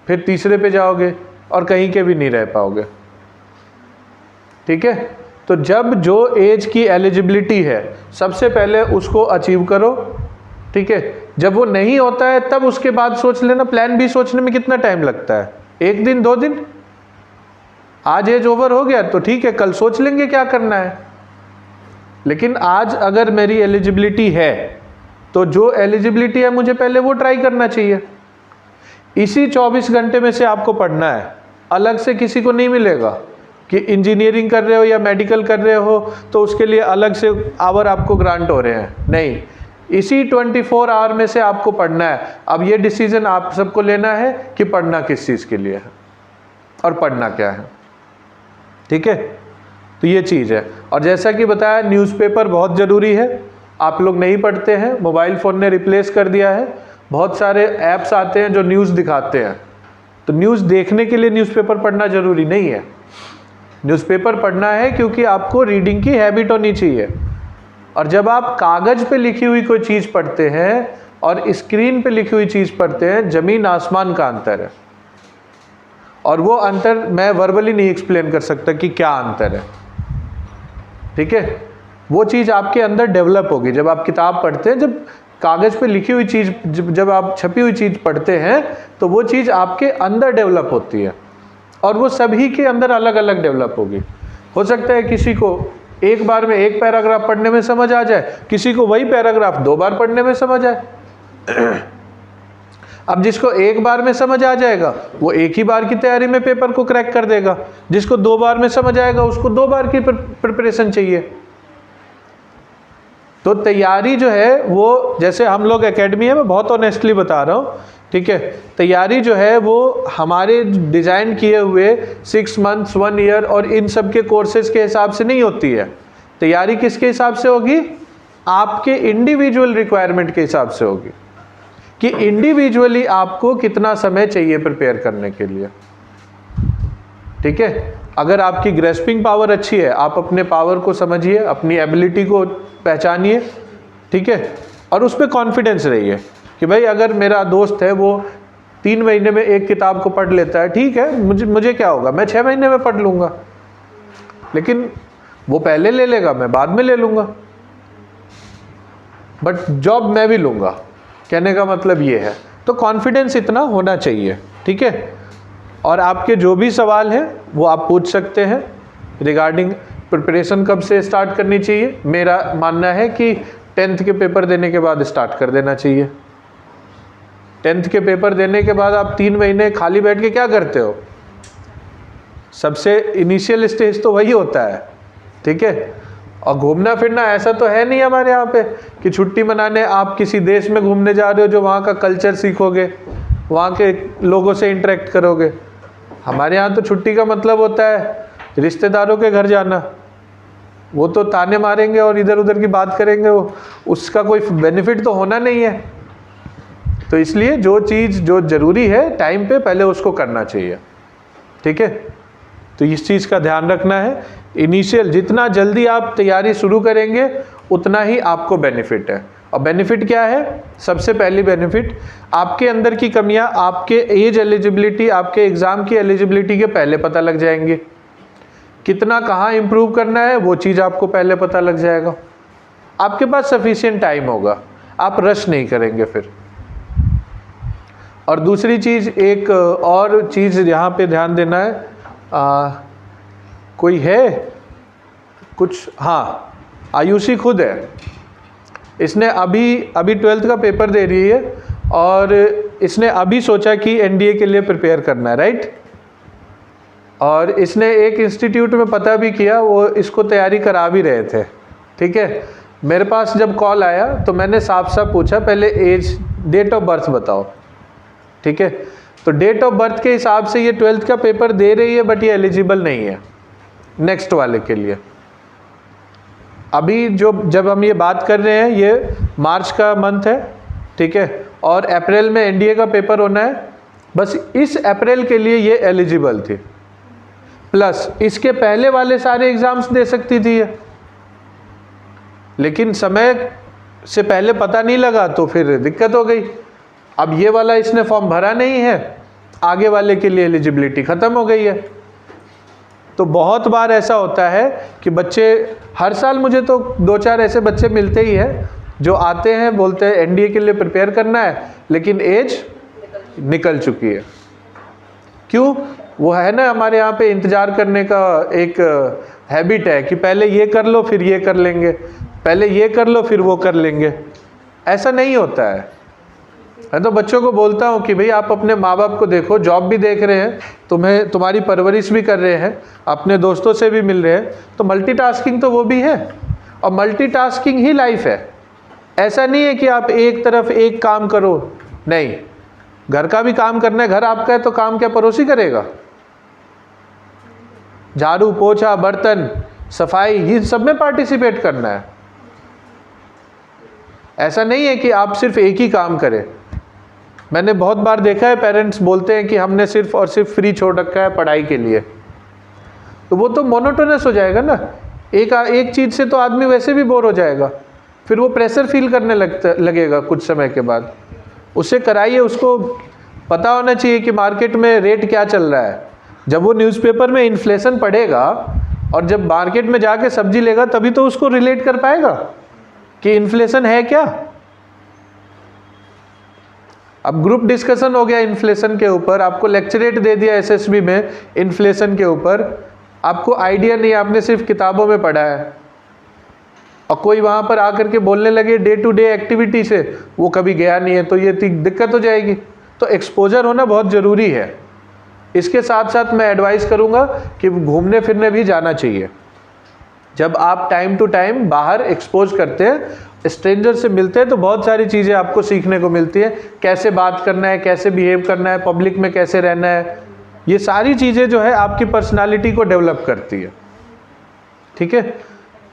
फिर तीसरे पे जाओगे, और कहीं के भी नहीं रह पाओगे, ठीक है। तो जब जो एज की एलिजिबिलिटी है सबसे पहले उसको अचीव करो, ठीक है। जब वो नहीं होता है तब उसके बाद सोच लेना। प्लान बी सोचने में कितना टाइम लगता है? 1 दिन 2 दिन? आज एज ओवर हो गया तो ठीक है, कल सोच लेंगे क्या करना है। लेकिन आज अगर मेरी एलिजिबिलिटी है तो जो एलिजिबिलिटी है मुझे पहले वो ट्राई करना चाहिए। इसी 24 घंटे में से आपको पढ़ना है, अलग से किसी को नहीं मिलेगा कि इंजीनियरिंग कर रहे हो या मेडिकल कर रहे हो तो उसके लिए अलग से आवर आपको ग्रांट हो रहे हैं, नहीं। इसी 24 आवर में से आपको पढ़ना है। अब ये डिसीजन आप सबको लेना है कि पढ़ना किस चीज़ के लिए है और पढ़ना क्या है, ठीक है। तो ये चीज़ है। और जैसा कि बताया, न्यूज़पेपर बहुत ज़रूरी है। आप लोग नहीं पढ़ते हैं, मोबाइल फ़ोन ने रिप्लेस कर दिया है। बहुत सारे ऐप्स आते हैं जो न्यूज़ दिखाते हैं, तो न्यूज़ देखने के लिए न्यूज़पेपर पढ़ना ज़रूरी नहीं है। न्यूज़पेपर पढ़ना है क्योंकि आपको रीडिंग की हैबिट होनी चाहिए। और जब आप कागज़ पे लिखी हुई कोई चीज़ पढ़ते हैं और स्क्रीन पे लिखी हुई चीज़ पढ़ते हैं, ज़मीन आसमान का अंतर है। और वो अंतर मैं वर्बली नहीं एक्सप्लेन कर सकता कि क्या अंतर है, ठीक है। वो चीज़ आपके अंदर डेवलप होगी जब आप किताब पढ़ते हैं। जब कागज़ पे लिखी हुई चीज़, जब आप छपी हुई चीज़ पढ़ते हैं तो वो चीज़ आपके अंदर डेवलप होती है, और वो सभी के अंदर अलग अलग डेवलप होगी। हो सकता है किसी को एक बार में एक पैराग्राफ पढ़ने में समझ आ जाए, किसी को वही पैराग्राफ 2 बार पढ़ने में समझ आए। अब जिसको एक बार में समझ आ जाएगा वो एक ही बार की तैयारी में पेपर को क्रैक कर देगा, जिसको 2 बार में समझ आएगा उसको 2 बार की प्रिपरेशन चाहिए। तो तैयारी जो है वो, जैसे हम लोग एकेडमी है, मैं बहुत ऑनेस्टली बता रहा हूँ, ठीक है। तैयारी जो है वो हमारे डिज़ाइन किए हुए 6 मंथ्स 1 ईयर और इन सब के कोर्सेज के हिसाब से नहीं होती है। तैयारी किसके हिसाब से होगी? आपके इंडिविजुअल रिक्वायरमेंट के हिसाब से होगी कि इंडिविजुअली आपको कितना समय चाहिए प्रिपेयर करने के लिए, ठीक है। अगर आपकी ग्रेस्पिंग पावर अच्छी है, आप अपने पावर को समझिए, अपनी एबिलिटी को पहचानिए, ठीक है। और उस पर कॉन्फिडेंस रहिए कि भाई अगर मेरा दोस्त है वो 3 महीने में एक किताब को पढ़ लेता है, ठीक है, मुझे क्या होगा, मैं 6 महीने में पढ़ लूँगा। लेकिन वो पहले ले लेगा, मैं बाद में ले लूँगा, बट जॉब मैं भी लूँगा। कहने का मतलब ये है। तो कॉन्फिडेंस इतना होना चाहिए, ठीक है। और आपके जो भी सवाल हैं वो आप पूछ सकते हैं रिगार्डिंग प्रिपरेशन कब से स्टार्ट करनी चाहिए। मेरा मानना है कि 10th के पेपर देने के बाद स्टार्ट कर देना चाहिए। 10th के पेपर देने के बाद आप 3 महीने खाली बैठ के क्या करते हो? सबसे इनिशियल स्टेज तो वही होता है, ठीक है। और घूमना फिरना ऐसा तो है नहीं हमारे यहाँ पे कि छुट्टी मनाने आप किसी देश में घूमने जा रहे हो जो वहाँ का कल्चर सीखोगे, वहाँ के लोगों से इंटरेक्ट करोगे। हमारे यहाँ तो छुट्टी का मतलब होता है रिश्तेदारों के घर जाना। वो तो ताने मारेंगे और इधर उधर की बात करेंगे, वो उसका कोई बेनिफिट तो होना नहीं है। तो इसलिए जो चीज़ जो ज़रूरी है टाइम पे पहले उसको करना चाहिए, ठीक है। तो इस चीज़ का ध्यान रखना है। इनिशियल जितना जल्दी आप तैयारी शुरू करेंगे उतना ही आपको बेनिफिट है। और बेनिफिट क्या है? सबसे पहली बेनिफिट, आपके अंदर की कमियां आपके एज एलिजिबिलिटी, आपके एग्ज़ाम की एलिजिबिलिटी के पहले पता लग जाएंगी। कितना कहाँ इम्प्रूव करना है वो चीज़ आपको पहले पता लग जाएगा। आपके पास सफिशिएंट टाइम होगा, आप रश नहीं करेंगे फिर। और दूसरी चीज़, एक और चीज़ यहाँ पे ध्यान देना है, कोई है कुछ? हाँ, आयुषी खुद है, इसने अभी 12th का पेपर दे रही है और इसने अभी सोचा कि एनडीए के लिए प्रिपेयर करना है, राइट? और इसने एक इंस्टीट्यूट में पता भी किया, वो इसको तैयारी करा भी रहे थे, ठीक है। मेरे पास जब कॉल आया तो मैंने साफ साफ पूछा, पहले एज, डेट ऑफ बर्थ बताओ, ठीक है। तो डेट ऑफ बर्थ के हिसाब से ये 12th का पेपर दे रही है, बट ये एलिजिबल नहीं है नेक्स्ट वाले के लिए। अभी जब हम ये बात कर रहे हैं, ये मार्च का मंथ है, ठीक है, और अप्रैल में एनडीए का पेपर होना है। बस इस अप्रैल के लिए ये एलिजिबल थी, प्लस इसके पहले वाले सारे एग्जाम्स दे सकती थी ये, लेकिन समय से पहले पता नहीं लगा तो फिर दिक्कत हो गई। अब ये वाला इसने फॉर्म भरा नहीं है, आगे वाले के लिए एलिजिबिलिटी ख़त्म हो गई है। तो बहुत बार ऐसा होता है कि बच्चे, हर साल मुझे तो 2-4 ऐसे बच्चे मिलते ही हैं जो आते हैं, बोलते हैं एनडीए के लिए प्रिपेयर करना है, लेकिन एज निकल चुकी है। क्यों? वो है ना, हमारे यहाँ पे इंतज़ार करने का एक हैबिट है कि पहले ये कर लो फिर ये कर लेंगे, पहले ये कर लो फिर वो कर लेंगे। ऐसा नहीं होता है। मैं तो बच्चों को बोलता हूँ कि भाई आप अपने माँ बाप को देखो, जॉब भी देख रहे हैं, तुम्हारी परवरिश भी कर रहे हैं, अपने दोस्तों से भी मिल रहे हैं, तो मल्टीटास्किंग तो वो भी है, और मल्टीटास्किंग ही लाइफ है। ऐसा नहीं है कि आप एक तरफ एक काम करो, नहीं, घर का भी काम करना है। घर आपका है तो काम क्या पड़ोसी करेगा? झाड़ू पोछा बर्तन सफाई, ये सब में पार्टिसिपेट करना है। ऐसा नहीं है कि आप सिर्फ एक ही काम करें। मैंने बहुत बार देखा है, पेरेंट्स बोलते हैं कि हमने सिर्फ और सिर्फ फ्री छोड़ रखा है पढ़ाई के लिए, तो वो तो मोनोटोनस हो जाएगा ना। एक चीज़ से तो आदमी वैसे भी बोर हो जाएगा, फिर वो प्रेशर फील करने लगेगा कुछ समय के बाद। उससे कराइए, उसको पता होना चाहिए कि मार्केट में रेट क्या चल रहा है। जब वो न्यूज़पेपर में इन्फ्लेशन पढ़ेगा और जब मार्केट में जाके सब्जी लेगा, तभी तो उसको रिलेट कर पाएगा कि इन्फ्लेशन है क्या। अब ग्रुप डिस्कशन हो गया इन्फ्लेशन के ऊपर, आपको लेक्चरेट दे दिया एसएसबी में इन्फ्लेशन के ऊपर, आपको आइडिया नहीं, आपने सिर्फ किताबों में पढ़ा है, और कोई वहाँ पर आकर के बोलने लगे डे टू डे एक्टिविटी से, वो कभी गया नहीं है, तो ये दिक्कत हो जाएगी। तो एक्सपोजर होना बहुत ज़रूरी है। इसके साथ साथ मैं एडवाइस करूँगा कि घूमने फिरने भी जाना चाहिए। जब आप टाइम टू टाइम बाहर एक्सपोज करते हैं, स्ट्रेंजर से मिलते हैं, तो बहुत सारी चीज़ें आपको सीखने को मिलती है। कैसे बात करना है, कैसे बिहेव करना है, पब्लिक में कैसे रहना है, ये सारी चीज़ें जो है आपकी पर्सनालिटी को डेवलप करती है, ठीक है।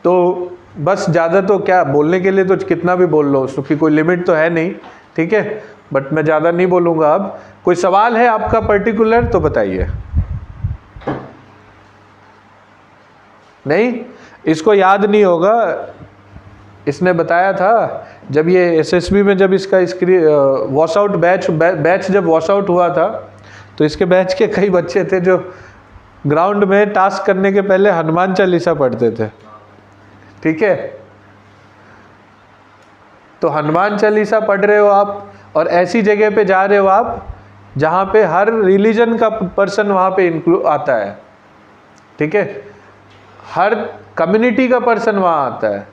तो बस ज़्यादा तो क्या बोलने के लिए, तो कितना भी बोल लो, उसकी कोई लिमिट तो है नहीं, ठीक है, बट मैं ज़्यादा नहीं बोलूँगा। अब कोई सवाल है आपका पर्टिकुलर तो बताइए। नहीं, इसको याद नहीं होगा, इसने बताया था जब ये एसएसबी में जब इसका वॉश आउट बैच जब वॉश आउट हुआ था, तो इसके बैच के कई बच्चे थे जो ग्राउंड में टास्क करने के पहले हनुमान चालीसा पढ़ते थे, ठीक है। तो हनुमान चालीसा पढ़ रहे हो आप, और ऐसी जगह पे जा रहे हो आप जहाँ पे हर रिलीजन का पर्सन वहाँ पे इंक्लूड आता है, ठीक है, हर कम्युनिटी का पर्सन वहाँ आता है।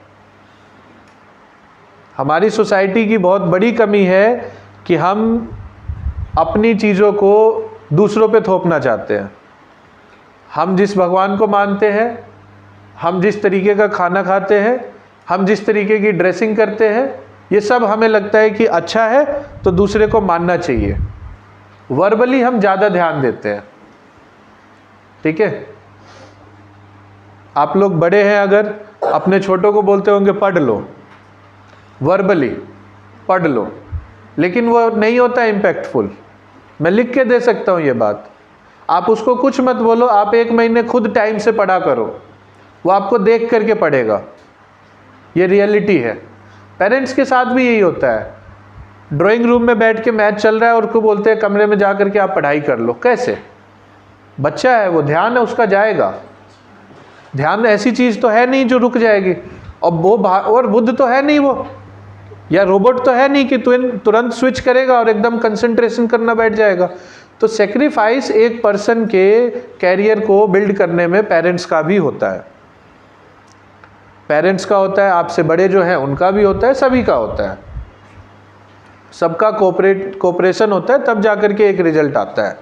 हमारी सोसाइटी की बहुत बड़ी कमी है कि हम अपनी चीज़ों को दूसरों पे थोपना चाहते हैं। हम जिस भगवान को मानते हैं, हम जिस तरीके का खाना खाते हैं, हम जिस तरीके की ड्रेसिंग करते हैं, ये सब हमें लगता है कि अच्छा है तो दूसरे को मानना चाहिए। वर्बली हम ज़्यादा ध्यान देते हैं, ठीक है। आप लोग बड़े हैं, अगर अपने छोटों को बोलते होंगे पढ़ लो, वर्बली पढ़ लो, लेकिन वो नहीं होता इम्पैक्टफुल। मैं लिख के दे सकता हूँ ये बात, आप उसको कुछ मत बोलो, आप 1 महीने खुद टाइम से पढ़ा करो, वो आपको देख करके पढ़ेगा। ये रियलिटी है। पेरेंट्स के साथ भी यही होता है। ड्राइंग रूम में बैठ के मैच चल रहा है और उसको बोलते हैं कमरे में जा करके आप पढ़ाई कर लो। कैसे? बच्चा है वो, ध्यान है उसका जाएगा। ध्यान ऐसी चीज़ तो है नहीं जो रुक जाएगी, और वो और बुद्ध तो है नहीं वो, या रोबोट तो है नहीं कि तुरंत स्विच करेगा और एकदम कंसंट्रेशन करना बैठ जाएगा। तो सेक्रीफाइस एक पर्सन के कैरियर को बिल्ड करने में पेरेंट्स का भी होता है, पेरेंट्स का होता है, आपसे बड़े जो हैं उनका भी होता है, सभी का होता है। सबका कोऑपरेशन होता है, तब जाकर के एक रिजल्ट आता है।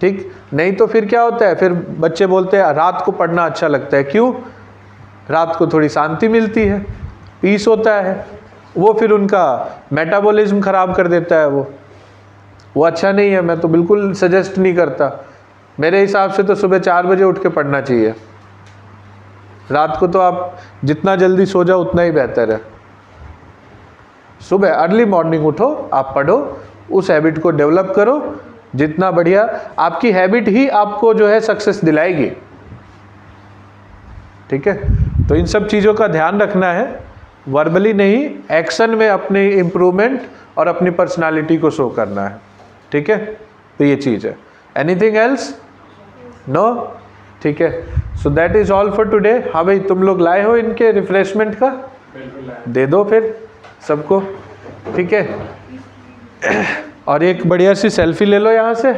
ठीक। नहीं तो फिर क्या होता है, फिर बच्चे बोलते हैं रात को पढ़ना अच्छा लगता है। क्यों? रात को थोड़ी शांति मिलती है, पीस होता है। वो फिर उनका मेटाबॉलिज्म खराब कर देता है। वो अच्छा नहीं है। मैं तो बिल्कुल सजेस्ट नहीं करता। मेरे हिसाब से तो सुबह 4 बजे उठ के पढ़ना चाहिए। रात को तो आप जितना जल्दी सो जाओ उतना ही बेहतर है। सुबह अर्ली मॉर्निंग उठो, आप पढ़ो, उस हैबिट को डेवलप करो। जितना बढ़िया आपकी हैबिट ही आपको जो है सक्सेस दिलाएगी। ठीक है, तो इन सब चीज़ों का ध्यान रखना है, वर्बली नहीं, एक्शन में अपनी इम्प्रूवमेंट और अपनी पर्सनालिटी को शो करना है। ठीक है, तो ये चीज़ है। Anything else? नो? ठीक है, so that is all for today. हाँ भाई, तुम लोग लाए हो इनके रिफ्रेशमेंट का? दे दो फिर सबको। ठीक है, और एक बढ़िया सी सेल्फी ले लो यहाँ से।